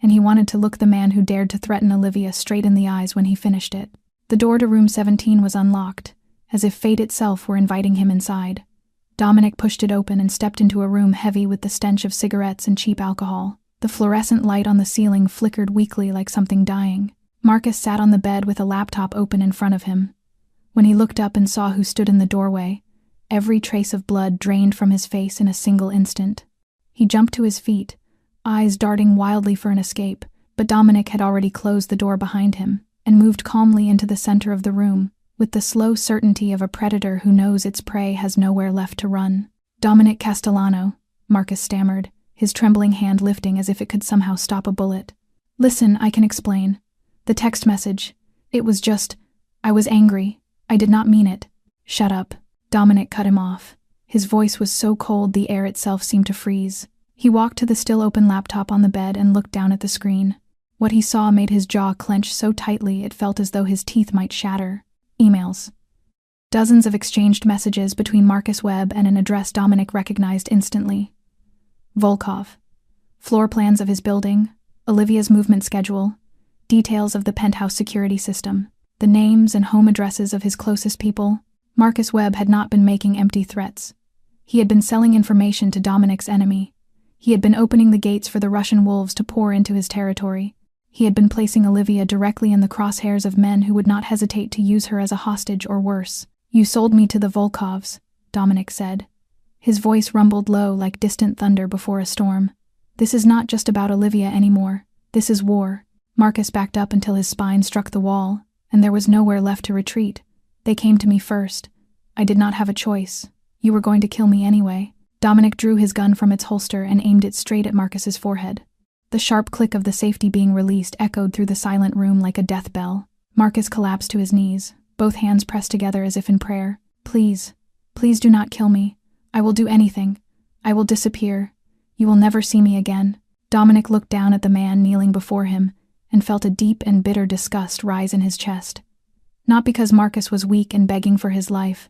and he wanted to look the man who dared to threaten Olivia straight in the eyes when he finished it. The door to room 17 was unlocked, as if fate itself were inviting him inside. Dominic pushed it open and stepped into a room heavy with the stench of cigarettes and cheap alcohol. The fluorescent light on the ceiling flickered weakly like something dying. Marcus sat on the bed with a laptop open in front of him. When he looked up and saw who stood in the doorway, every trace of blood drained from his face in a single instant. He jumped to his feet, eyes darting wildly for an escape, but Dominic had already closed the door behind him and moved calmly into the center of the room, with the slow certainty of a predator who knows its prey has nowhere left to run. Dominic Castellano, Marcus stammered, his trembling hand lifting as if it could somehow stop a bullet. Listen, I can explain. The text message. It was just, I was angry. I did not mean it. Shut up. Dominic cut him off. His voice was so cold the air itself seemed to freeze. He walked to the still-open laptop on the bed and looked down at the screen. What he saw made his jaw clench so tightly it felt as though his teeth might shatter. Emails. Dozens of exchanged messages between Marcus Webb and an address Dominic recognized instantly. Volkov. Floor plans of his building, Olivia's movement schedule, details of the penthouse security system, the names and home addresses of his closest people. Marcus Webb had not been making empty threats. He had been selling information to Dominic's enemy. He had been opening the gates for the Russian wolves to pour into his territory. He had been placing Olivia directly in the crosshairs of men who would not hesitate to use her as a hostage or worse. You sold me to the Volkovs, Dominic said. His voice rumbled low like distant thunder before a storm. This is not just about Olivia anymore. This is war. Marcus backed up until his spine struck the wall, and there was nowhere left to retreat. They came to me first. I did not have a choice. You were going to kill me anyway. Dominic drew his gun from its holster and aimed it straight at Marcus's forehead. The sharp click of the safety being released echoed through the silent room like a death bell. Marcus collapsed to his knees, both hands pressed together as if in prayer. Please, please do not kill me. I will do anything. I will disappear. You will never see me again. Dominic looked down at the man kneeling before him and felt a deep and bitter disgust rise in his chest. Not because Marcus was weak and begging for his life,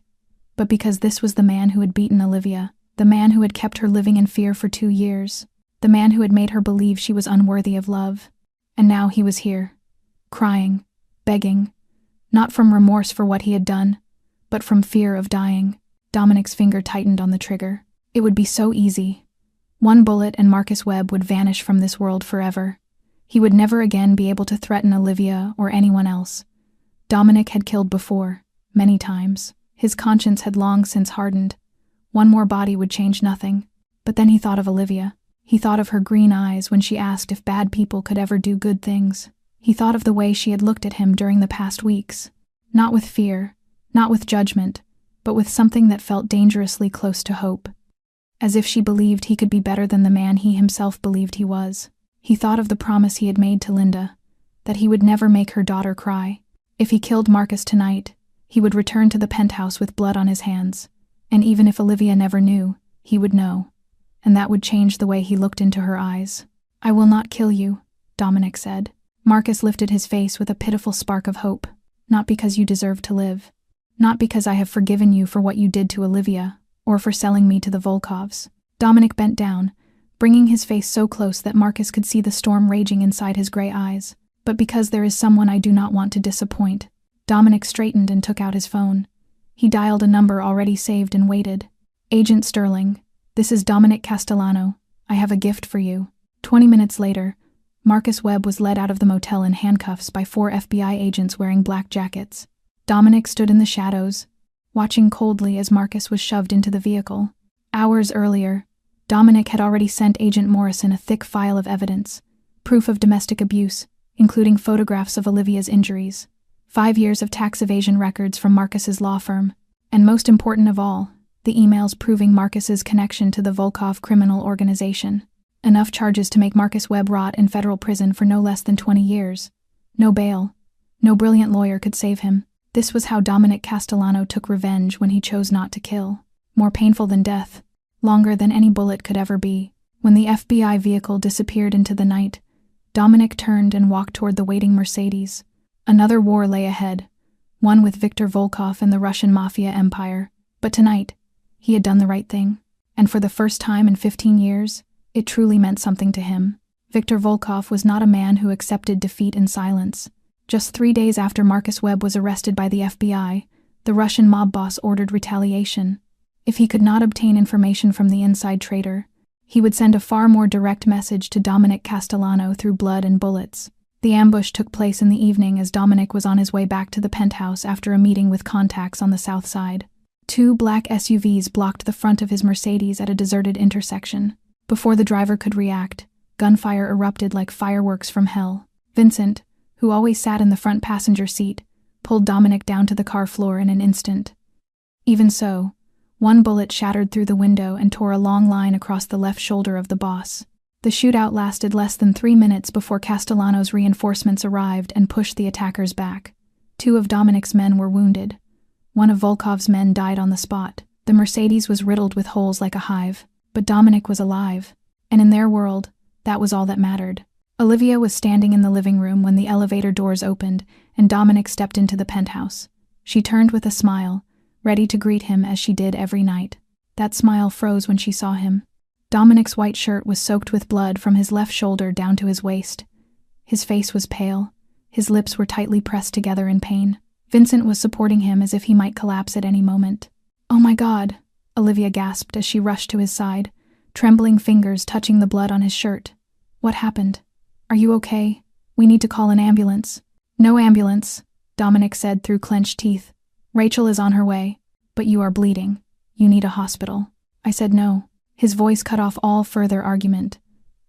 but because this was the man who had beaten Olivia, the man who had kept her living in fear for 2 years, the man who had made her believe she was unworthy of love. And now he was here, crying, begging, not from remorse for what he had done, but from fear of dying. Dominic's finger tightened on the trigger. It would be so easy. One bullet and Marcus Webb would vanish from this world forever. He would never again be able to threaten Olivia or anyone else. Dominic had killed before, many times. His conscience had long since hardened. One more body would change nothing. But then he thought of Olivia. He thought of her green eyes when she asked if bad people could ever do good things. He thought of the way she had looked at him during the past weeks. Not with fear, not with judgment, but with something that felt dangerously close to hope. As if she believed he could be better than the man he himself believed he was. He thought of the promise he had made to Linda, that he would never make her daughter cry. If he killed Marcus tonight, he would return to the penthouse with blood on his hands, and even if Olivia never knew, he would know, and that would change the way he looked into her eyes. "I will not kill you," Dominic said. Marcus lifted his face with a pitiful spark of hope. "Not because you deserve to live. Not because I have forgiven you for what you did to Olivia, or for selling me to the Volkovs." Dominic bent down, bringing his face so close that Marcus could see the storm raging inside his gray eyes. "But because there is someone I do not want to disappoint." Dominic straightened and took out his phone. He dialed a number already saved and waited. "Agent Sterling, this is Dominic Castellano. I have a gift for you." 20 minutes later, Marcus Webb was led out of the motel in handcuffs by 4 FBI agents wearing black jackets. Dominic stood in the shadows, watching coldly as Marcus was shoved into the vehicle. Hours earlier, Dominic had already sent Agent Morrison a thick file of evidence, proof of domestic abuse, including photographs of Olivia's injuries, 5 years of tax evasion records from Marcus's law firm, and most important of all, the emails proving Marcus's connection to the Volkov criminal organization. Enough charges to make Marcus Webb rot in federal prison for no less than 20 years. No bail. No brilliant lawyer could save him. This was how Dominic Castellano took revenge when he chose not to kill. More painful than death. Longer than any bullet could ever be. When the FBI vehicle disappeared into the night, Dominic turned and walked toward the waiting Mercedes. Another war lay ahead, one with Viktor Volkov and the Russian Mafia empire. But tonight, he had done the right thing. And for the first time in 15 years, it truly meant something to him. Viktor Volkov was not a man who accepted defeat in silence. Just 3 days after Marcus Webb was arrested by the FBI, the Russian mob boss ordered retaliation. If he could not obtain information from the inside trader, he would send a far more direct message to Dominic Castellano through blood and bullets. The ambush took place in the evening as Dominic was on his way back to the penthouse after a meeting with contacts on the south side. 2 black SUVs blocked the front of his Mercedes at a deserted intersection. Before the driver could react, gunfire erupted like fireworks from hell. Vincent, who always sat in the front passenger seat, pulled Dominic down to the car floor in an instant. Even so, one bullet shattered through the window and tore a long line across the left shoulder of the boss. The shootout lasted less than 3 minutes before Castellano's reinforcements arrived and pushed the attackers back. 2 of Dominic's men were wounded. One of Volkov's men died on the spot. The Mercedes was riddled with holes like a hive. But Dominic was alive, and in their world, that was all that mattered. Olivia was standing in the living room when the elevator doors opened and Dominic stepped into the penthouse. She turned with a smile, ready to greet him as she did every night. That smile froze when she saw him. Dominic's white shirt was soaked with blood from his left shoulder down to his waist. His face was pale. His lips were tightly pressed together in pain. Vincent was supporting him as if he might collapse at any moment. "Oh my God," Olivia gasped as she rushed to his side, trembling fingers touching the blood on his shirt. "What happened? Are you okay? We need to call an ambulance." "No ambulance," Dominic said through clenched teeth. "Rachel is on her way, but you are bleeding. You need a hospital." I said no. His voice cut off all further argument.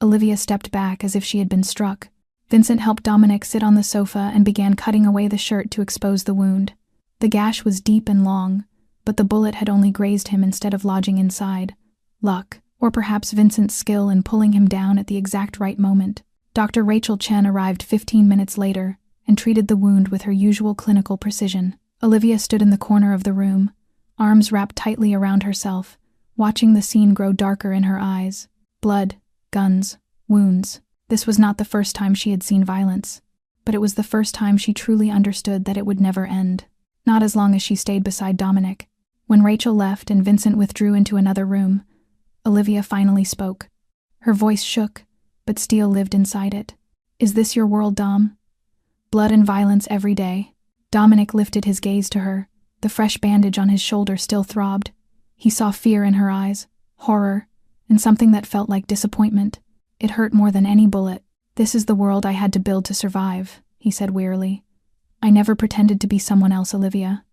Olivia stepped back as if she had been struck. Vincent helped Dominic sit on the sofa and began cutting away the shirt to expose the wound. The gash was deep and long, but the bullet had only grazed him instead of lodging inside. Luck, or perhaps Vincent's skill in pulling him down at the exact right moment. Dr. Rachel Chen arrived 15 minutes later and treated the wound with her usual clinical precision. Olivia stood in the corner of the room, arms wrapped tightly around herself, watching the scene grow darker in her eyes. Blood, guns, wounds. This was not the first time she had seen violence, but it was the first time she truly understood that it would never end. Not as long as she stayed beside Dominic. When Rachel left and Vincent withdrew into another room, Olivia finally spoke. Her voice shook, but steel lived inside it. "Is this your world, Dom? Blood and violence every day?" Dominic lifted his gaze to her. The fresh bandage on his shoulder still throbbed. He saw fear in her eyes, horror, and something that felt like disappointment. It hurt more than any bullet. This is the world I had to build to survive, he said wearily. I never pretended to be someone else, Olivia.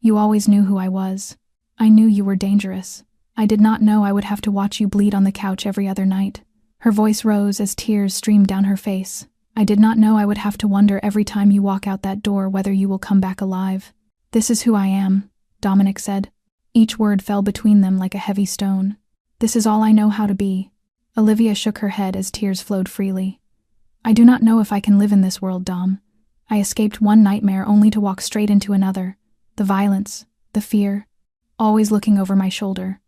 You always knew who I was. I knew you were dangerous. I did not know I would have to watch you bleed on the couch every other night. Her voice rose as tears streamed down her face. I did not know I would have to wonder every time you walk out that door whether you will come back alive. This is who I am, Dominic said. Each word fell between them like a heavy stone. This is all I know how to be. Olivia shook her head as tears flowed freely. I do not know if I can live in this world, Dom. I escaped one nightmare only to walk straight into another. The violence, the fear, always looking over my shoulder.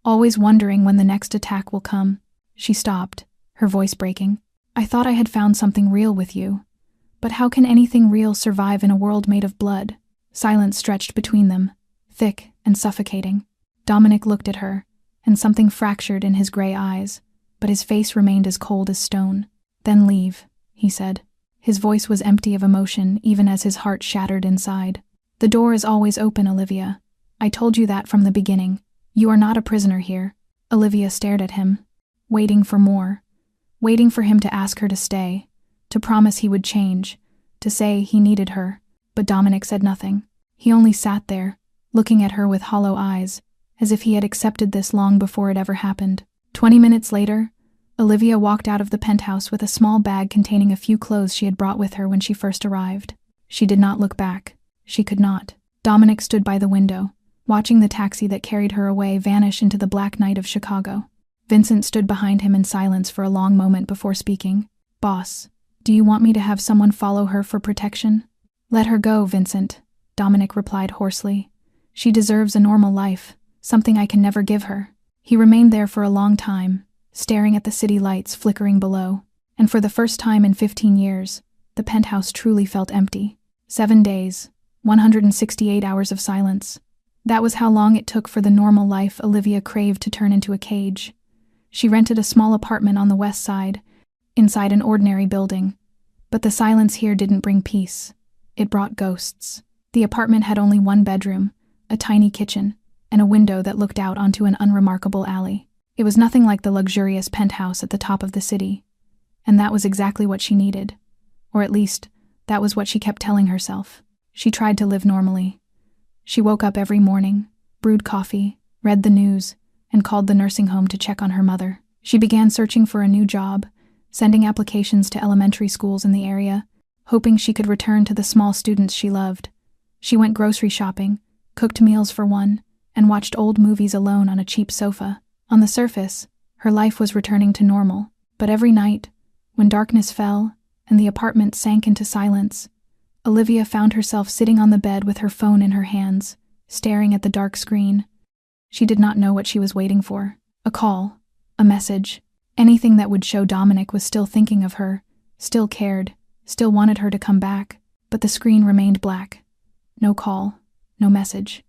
Always wondering when the next attack will come. She stopped, her voice breaking. I thought I had found something real with you. But how can anything real survive in a world made of blood? Silence stretched between them, thick and suffocating. Dominic looked at her, and something fractured in his gray eyes, but his face remained as cold as stone. Then leave, he said. His voice was empty of emotion, even as his heart shattered inside. The door is always open, Olivia. I told you that from the beginning. You are not a prisoner here. Olivia stared at him, waiting for more. Waiting for him to ask her to stay, to promise he would change, to say he needed her. But Dominic said nothing. He only sat there, looking at her with hollow eyes, as if he had accepted this long before it ever happened. 20 minutes later, Olivia walked out of the penthouse with a small bag containing a few clothes she had brought with her when she first arrived. She did not look back. She could not. Dominic stood by the window, watching the taxi that carried her away vanish into the black night of Chicago. Vincent stood behind him in silence for a long moment before speaking. Boss, do you want me to have someone follow her for protection? Let her go, Vincent, Dominic replied hoarsely. She deserves a normal life, something I can never give her. He remained there for a long time, staring at the city lights flickering below, and for the first time in 15 years, the penthouse truly felt empty. 7 days, 168 hours of silence. That was how long it took for the normal life Olivia craved to turn into a cage. She rented a small apartment on the west side, inside an ordinary building. But the silence here didn't bring peace. It brought ghosts. The apartment had only one bedroom, a tiny kitchen, and a window that looked out onto an unremarkable alley. It was nothing like the luxurious penthouse at the top of the city. And that was exactly what she needed. Or at least, that was what she kept telling herself. She tried to live normally. She woke up every morning, brewed coffee, read the news, and called the nursing home to check on her mother. She began searching for a new job, sending applications to elementary schools in the area, hoping she could return to the small students she loved. She went grocery shopping, cooked meals for one, and watched old movies alone on a cheap sofa. On the surface, her life was returning to normal, but every night, when darkness fell and the apartment sank into silence, Olivia found herself sitting on the bed with her phone in her hands, staring at the dark screen. She did not know what she was waiting for. A call, a message, anything that would show Dominic was still thinking of her, still cared, still wanted her to come back, but the screen remained black. No call, no message.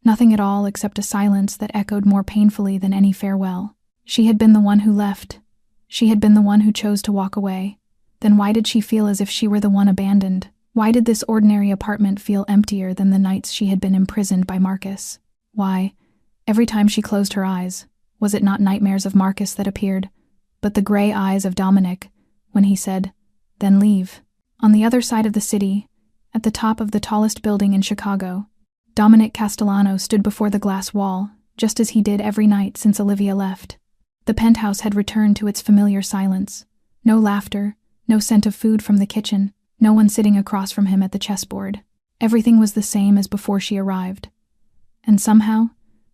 Nothing at all except a silence that echoed more painfully than any farewell. She had been the one who left. She had been the one who chose to walk away. Then why did she feel as if she were the one abandoned? Why did this ordinary apartment feel emptier than the nights she had been imprisoned by Marcus? Why, every time she closed her eyes, was it not nightmares of Marcus that appeared, but the gray eyes of Dominic, when he said, "Then leave." On the other side of the city, at the top of the tallest building in Chicago, Dominic Castellano stood before the glass wall, just as he did every night since Olivia left. The penthouse had returned to its familiar silence. No laughter, no scent of food from the kitchen, no one sitting across from him at the chessboard. Everything was the same as before she arrived. And somehow,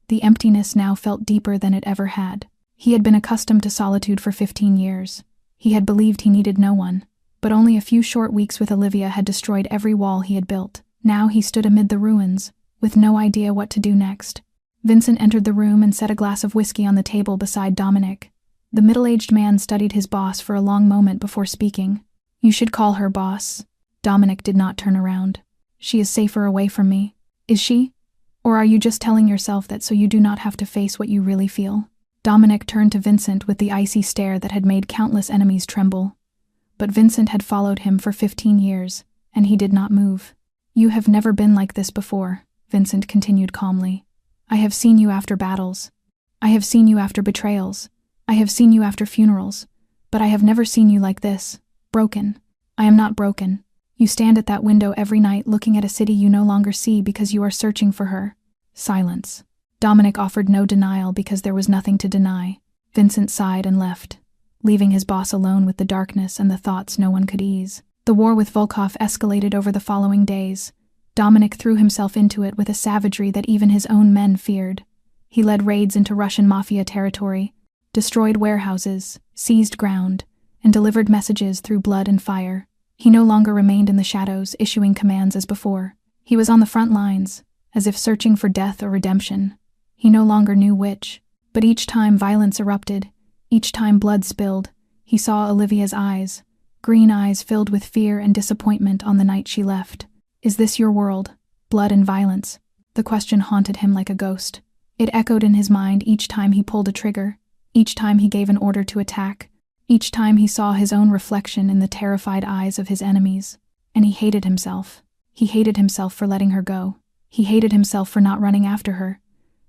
the emptiness now felt deeper than it ever had. He had been accustomed to solitude for 15 years. He had believed he needed no one, but only a few short weeks with Olivia had destroyed every wall he had built. Now he stood amid the ruins, with no idea what to do next. Vincent entered the room and set a glass of whiskey on the table beside Dominic. The middle-aged man studied his boss for a long moment before speaking. "You should call her, boss." Dominic did not turn around. "She is safer away from me." "Is she? Or are you just telling yourself that so you do not have to face what you really feel?" Dominic turned to Vincent with the icy stare that had made countless enemies tremble. But Vincent had followed him for 15 years, and he did not move. "You have never been like this before," Vincent continued calmly. "I have seen you after battles. I have seen you after betrayals. I have seen you after funerals. But I have never seen you like this, Broken. I am not broken. You stand at that window every night looking at a city you no longer see because you are searching for her. Silence. Dominic offered no denial because there was nothing to deny. Vincent sighed and left, leaving his boss alone with the darkness and the thoughts no one could ease. The war with Volkov escalated over the following days. Dominic threw himself into it with a savagery that even his own men feared. He led raids into Russian Mafia territory, destroyed warehouses, seized ground, and delivered messages through blood and fire. He no longer remained in the shadows, issuing commands as before. He was on the front lines, as if searching for death or redemption. He no longer knew which. But each time violence erupted, each time blood spilled, he saw Olivia's eyes, green eyes filled with fear and disappointment on the night she left. Is this your world? Blood and violence? The question haunted him like a ghost. It echoed in his mind each time he pulled a trigger, each time he gave an order to attack, each time he saw his own reflection in the terrified eyes of his enemies. And he hated himself. He hated himself for letting her go. He hated himself for not running after her.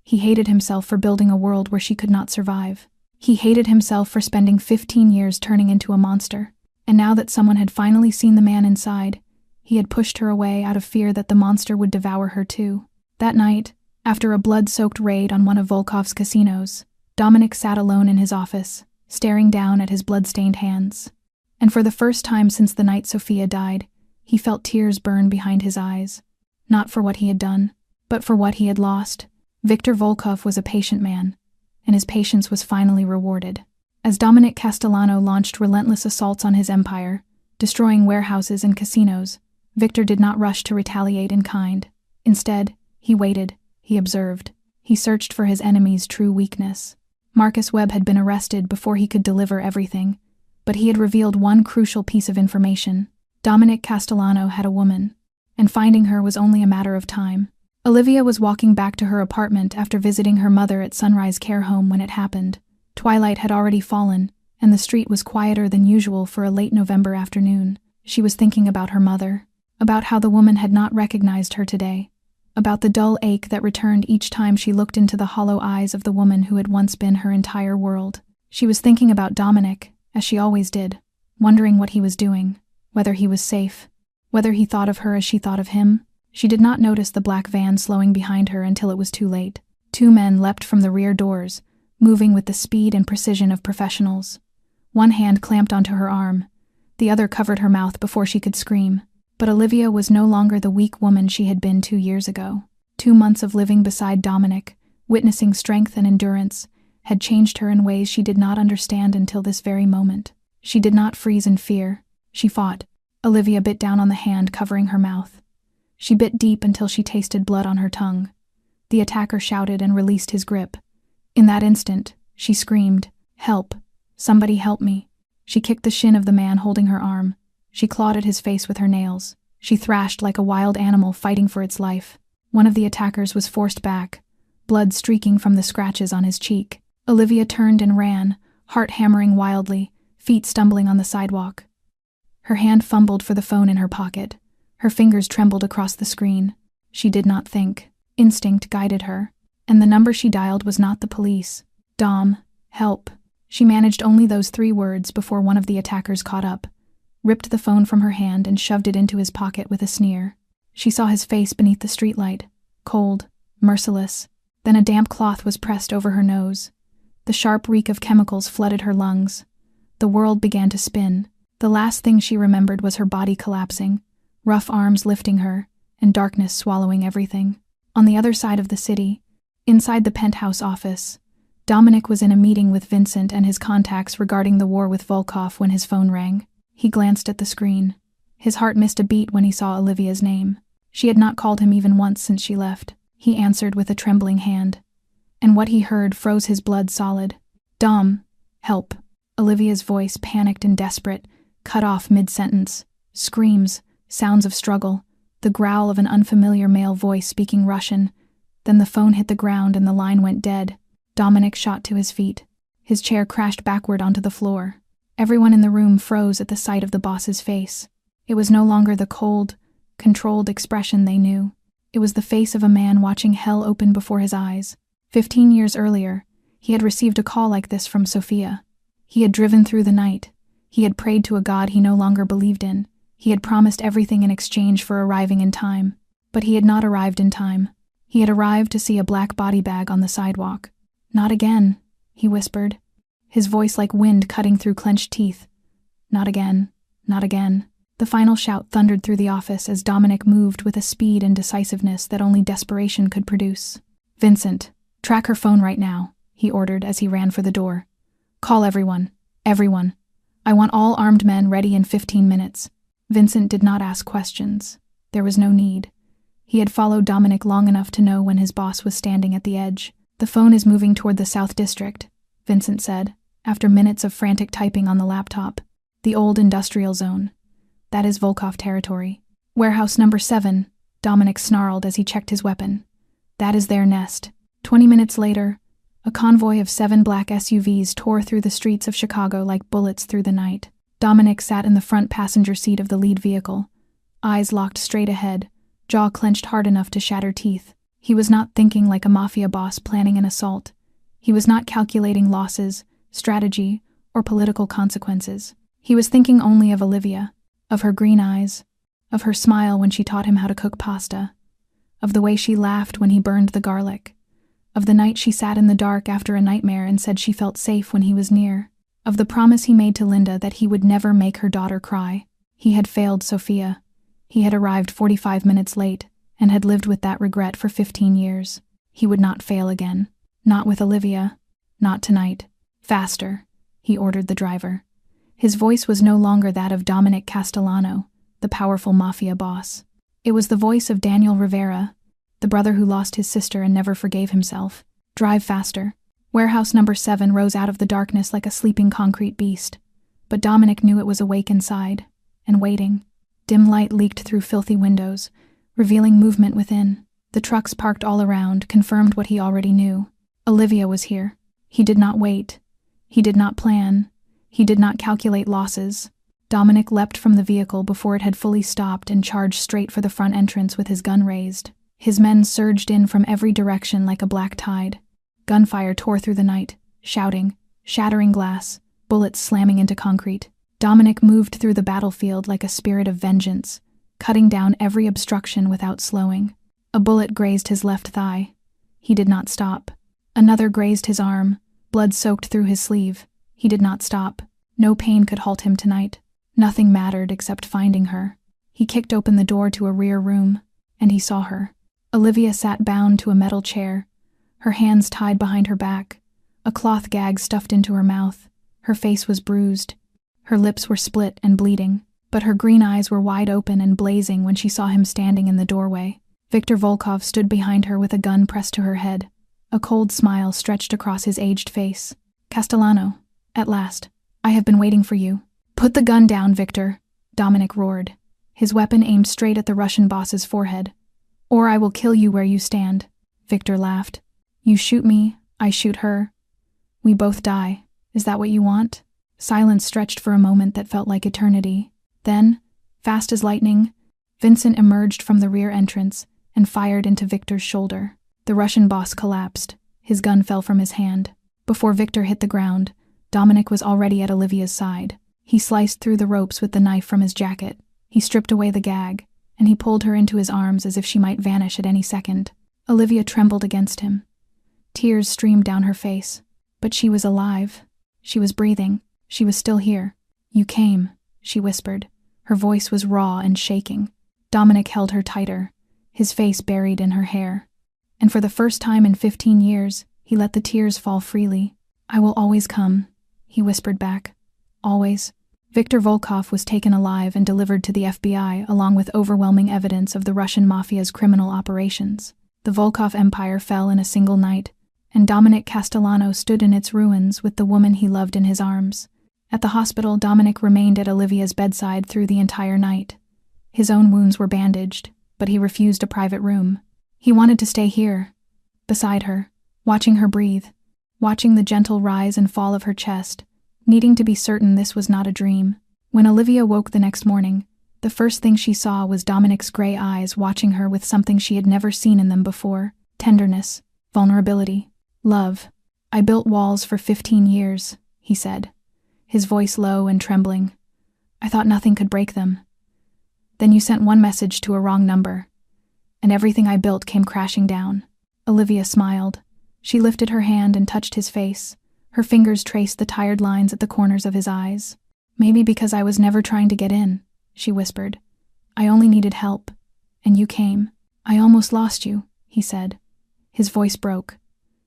He hated himself for building a world where she could not survive. He hated himself for spending 15 years turning into a monster. And now that someone had finally seen the man inside, he had pushed her away out of fear that the monster would devour her too. That night, after a blood-soaked raid on one of Volkov's casinos, Dominic sat alone in his office, staring down at his blood-stained hands. And for the first time since the night Sophia died, he felt tears burn behind his eyes. Not for what he had done, but for what he had lost. Viktor Volkov was a patient man, and his patience was finally rewarded. As Dominic Castellano launched relentless assaults on his empire, destroying warehouses and casinos, Viktor did not rush to retaliate in kind. Instead, he waited, he observed. He searched for his enemy's true weakness. Marcus Webb had been arrested before he could deliver everything, but he had revealed one crucial piece of information. Dominic Castellano had a woman, and finding her was only a matter of time. Olivia was walking back to her apartment after visiting her mother at Sunrise Care Home when it happened. Twilight had already fallen, and the street was quieter than usual for a late November afternoon. She was thinking about her mother, about how the woman had not recognized her today, about the dull ache that returned each time she looked into the hollow eyes of the woman who had once been her entire world. She was thinking about Dominic, as she always did, wondering what he was doing, whether he was safe, whether he thought of her as she thought of him. She did not notice the black van slowing behind her until it was too late. 2 men leapt from the rear doors, moving with the speed and precision of professionals. One hand clamped onto her arm, the other covered her mouth before she could scream. But Olivia was no longer the weak woman she had been 2 years ago. 2 months of living beside Dominic, witnessing strength and endurance, had changed her in ways she did not understand until this very moment. She did not freeze in fear. She fought. Olivia bit down on the hand covering her mouth. She bit deep until she tasted blood on her tongue. The attacker shouted and released his grip. In that instant, she screamed, "Help! Somebody help me!" She kicked the shin of the man holding her arm. She clawed at his face with her nails. She thrashed like a wild animal fighting for its life. One of the attackers was forced back, blood streaking from the scratches on his cheek. Olivia turned and ran, heart hammering wildly, feet stumbling on the sidewalk. Her hand fumbled for the phone in her pocket. Her fingers trembled across the screen. She did not think. Instinct guided her. And the number she dialed was not the police. Dom, help. She managed only those 3 words before one of the attackers caught up, ripped the phone from her hand and shoved it into his pocket with a sneer. She saw his face beneath the streetlight, cold, merciless. Then a damp cloth was pressed over her nose. The sharp reek of chemicals flooded her lungs. The world began to spin. The last thing she remembered was her body collapsing, rough arms lifting her, and darkness swallowing everything. On the other side of the city, inside the penthouse office, Dominic was in a meeting with Vincent and his contacts regarding the war with Volkov when his phone rang. He glanced at the screen. His heart missed a beat when he saw Olivia's name. She had not called him even once since she left. He answered with a trembling hand. And what he heard froze his blood solid. "Dom, help." Olivia's voice, panicked and desperate, cut off mid-sentence. Screams, sounds of struggle, the growl of an unfamiliar male voice speaking Russian. Then the phone hit the ground and the line went dead. Dominic shot to his feet. His chair crashed backward onto the floor. Everyone in the room froze at the sight of the boss's face. It was no longer the cold, controlled expression they knew. It was the face of a man watching hell open before his eyes. 15 years earlier, he had received a call like this from Sophia. He had driven through the night. He had prayed to a God he no longer believed in. He had promised everything in exchange for arriving in time. But he had not arrived in time. He had arrived to see a black body bag on the sidewalk. "Not again," he whispered, his voice like wind cutting through clenched teeth. "Not again, not again." The final shout thundered through the office as Dominic moved with a speed and decisiveness that only desperation could produce. "Vincent, track her phone right now," he ordered as he ran for the door. "Call everyone. Everyone. I want all armed men ready in 15 minutes. Vincent did not ask questions. There was no need. He had followed Dominic long enough to know when his boss was standing at the edge. "The phone is moving toward the South District," Vincent said, after minutes of frantic typing on the laptop. "The old industrial zone. That is Volkov territory." "Warehouse number 7, Dominic snarled as he checked his weapon. "That is their nest." 20 minutes later, a convoy of 7 black SUVs tore through the streets of Chicago like bullets through the night. Dominic sat in the front passenger seat of the lead vehicle, eyes locked straight ahead, jaw clenched hard enough to shatter teeth. He was not thinking like a mafia boss planning an assault. He was not calculating losses, strategy, or political consequences. He was thinking only of Olivia, of her green eyes, of her smile when she taught him how to cook pasta, of the way she laughed when he burned the garlic, of the night she sat in the dark after a nightmare and said she felt safe when he was near, of the promise he made to Linda that he would never make her daughter cry. He had failed Sophia. He had arrived 45 minutes late and had lived with that regret for 15 years. He would not fail again. Not with Olivia. Not tonight. "Faster," he ordered the driver. His voice was no longer that of Dominic Castellano, the powerful mafia boss. It was the voice of Daniel Rivera, the brother who lost his sister and never forgave himself. "Drive faster." Warehouse number 7 rose out of the darkness like a sleeping concrete beast, but Dominic knew it was awake inside, and waiting. Dim light leaked through filthy windows, revealing movement within. The trucks parked all around confirmed what he already knew. Olivia was here. He did not wait. He did not plan. He did not calculate losses. Dominic leapt from the vehicle before it had fully stopped and charged straight for the front entrance with his gun raised. His men surged in from every direction like a black tide. Gunfire tore through the night, shouting, shattering glass, bullets slamming into concrete. Dominic moved through the battlefield like a spirit of vengeance, cutting down every obstruction without slowing. A bullet grazed his left thigh. He did not stop. Another grazed his arm, blood soaked through his sleeve. He did not stop. No pain could halt him tonight. Nothing mattered except finding her. He kicked open the door to a rear room, and he saw her. Olivia sat bound to a metal chair, her hands tied behind her back, a cloth gag stuffed into her mouth. Her face was bruised. Her lips were split and bleeding, but her green eyes were wide open and blazing when she saw him standing in the doorway. Viktor Volkov stood behind her with a gun pressed to her head. A cold smile stretched across his aged face. "Castellano, at last. I have been waiting for you." "Put the gun down, Victor," Dominic roared, his weapon aimed straight at the Russian boss's forehead. "Or I will kill you where you stand." Victor laughed. "You shoot me, I shoot her. We both die. Is that what you want?" Silence stretched for a moment that felt like eternity. Then, fast as lightning, Vincent emerged from the rear entrance and fired into Victor's shoulder. The Russian boss collapsed. His gun fell from his hand. Before Victor hit the ground, Dominic was already at Olivia's side. He sliced through the ropes with the knife from his jacket. He stripped away the gag, and he pulled her into his arms as if she might vanish at any second. Olivia trembled against him. Tears streamed down her face. But she was alive. She was breathing. She was still here. "You came," she whispered. Her voice was raw and shaking. Dominic held her tighter, his face buried in her hair. And for the first time in 15 years, he let the tears fall freely. "I will always come," he whispered back. "Always." Viktor Volkov was taken alive and delivered to the FBI along with overwhelming evidence of the Russian mafia's criminal operations. The Volkov empire fell in a single night, and Dominic Castellano stood in its ruins with the woman he loved in his arms. At the hospital, Dominic remained at Olivia's bedside through the entire night. His own wounds were bandaged, but he refused a private room. He wanted to stay here, beside her, watching her breathe, watching the gentle rise and fall of her chest, needing to be certain this was not a dream. When Olivia woke the next morning, the first thing she saw was Dominic's gray eyes watching her with something she had never seen in them before: tenderness, vulnerability, love. "I built walls for 15 years, he said. his voice low and trembling. "I thought nothing could break them. Then you sent one message to a wrong number, and everything I built came crashing down." Olivia smiled. She lifted her hand and touched his face. Her fingers traced the tired lines at the corners of his eyes. "Maybe because I was never trying to get in," she whispered. "I only needed help, and you came." "I almost lost you," he said. His voice broke.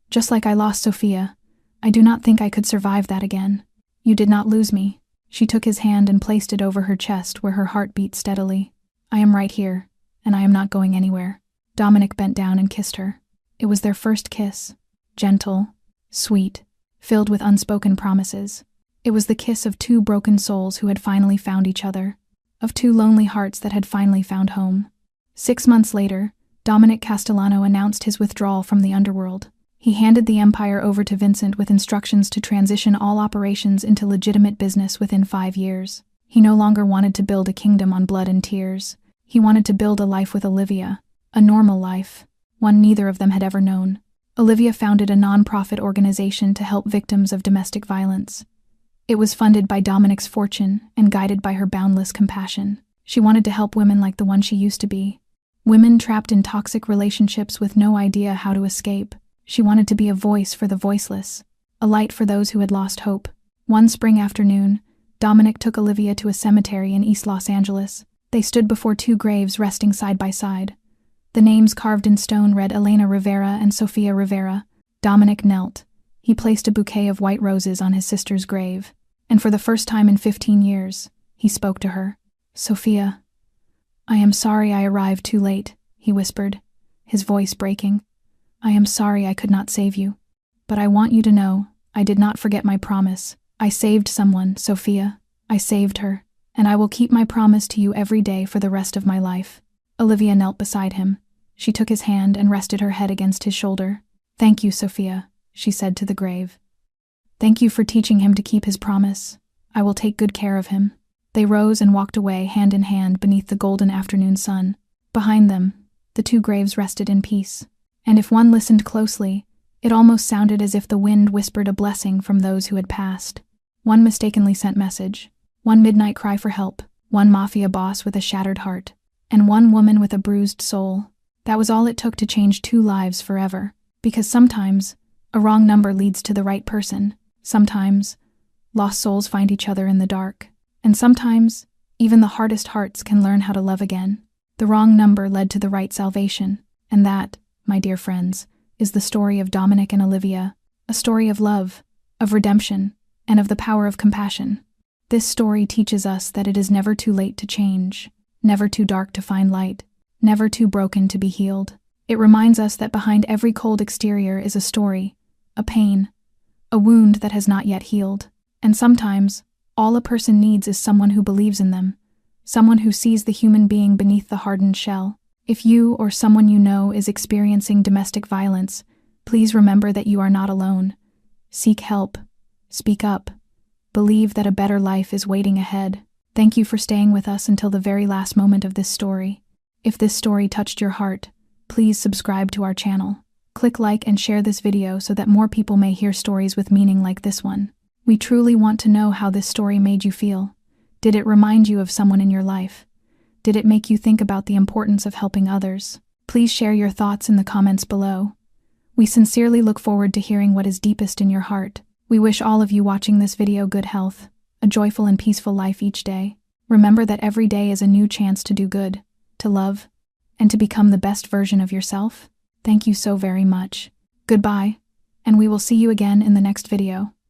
"Just like I lost Sophia. I do not think I could survive that again." "You did not lose me." She took his hand and placed it over her chest where her heart beat steadily. "I am right here, and I am not going anywhere." Dominic bent down and kissed her. It was their first kiss. Gentle, sweet, filled with unspoken promises. It was the kiss of two broken souls who had finally found each other, of two lonely hearts that had finally found home. 6 months later, Dominic Castellano announced his withdrawal from the underworld. He handed the empire over to Vincent with instructions to transition all operations into legitimate business within 5 years. He no longer wanted to build a kingdom on blood and tears. He wanted to build a life with Olivia, a normal life, one neither of them had ever known. Olivia founded a non-profit organization to help victims of domestic violence. It was funded by Dominic's fortune and guided by her boundless compassion. She wanted to help women like the one she used to be. Women trapped in toxic relationships with no idea how to escape. She wanted to be a voice for the voiceless, a light for those who had lost hope. One spring afternoon, Dominic took Olivia to a cemetery in East Los Angeles. They stood before 2 graves resting side by side. The names carved in stone read Elena Rivera and Sofia Rivera. Dominic knelt. He placed a bouquet of white roses on his sister's grave, and for the first time in 15 years, he spoke to her. "Sophia, I am sorry I arrived too late," he whispered, his voice breaking. "I am sorry I could not save you. But I want you to know, I did not forget my promise. I saved someone, Sophia. I saved her, and I will keep my promise to you every day for the rest of my life." Olivia knelt beside him. She took his hand and rested her head against his shoulder. "Thank you, Sophia," she said to the grave. "Thank you for teaching him to keep his promise. I will take good care of him." They rose and walked away hand in hand beneath the golden afternoon sun. Behind them, the 2 graves rested in peace. And if one listened closely, it almost sounded as if the wind whispered a blessing from those who had passed. One mistakenly sent message, one midnight cry for help, one mafia boss with a shattered heart, and one woman with a bruised soul. That was all it took to change 2 lives forever. Because sometimes, a wrong number leads to the right person. Sometimes, lost souls find each other in the dark. And sometimes, even the hardest hearts can learn how to love again. The wrong number led to the right salvation. And that, my dear friends, is the story of Dominic and Olivia. A story of love, of redemption, and of the power of compassion. This story teaches us that it is never too late to change, never too dark to find light, never too broken to be healed. It reminds us that behind every cold exterior is a story, a pain, a wound that has not yet healed. And sometimes, all a person needs is someone who believes in them, someone who sees the human being beneath the hardened shell. If you or someone you know is experiencing domestic violence, please remember that you are not alone. Seek help. Speak up. Believe that a better life is waiting ahead. Thank you for staying with us until the very last moment of this story. If this story touched your heart, please subscribe to our channel. Click like and share this video so that more people may hear stories with meaning like this one. We truly want to know how this story made you feel. Did it remind you of someone in your life? Did it make you think about the importance of helping others? Please share your thoughts in the comments below. We sincerely look forward to hearing what is deepest in your heart. We wish all of you watching this video good health, a joyful and peaceful life each day. Remember that every day is a new chance to do good, to love, and to become the best version of yourself. Thank you so very much. Goodbye, and we will see you again in the next video.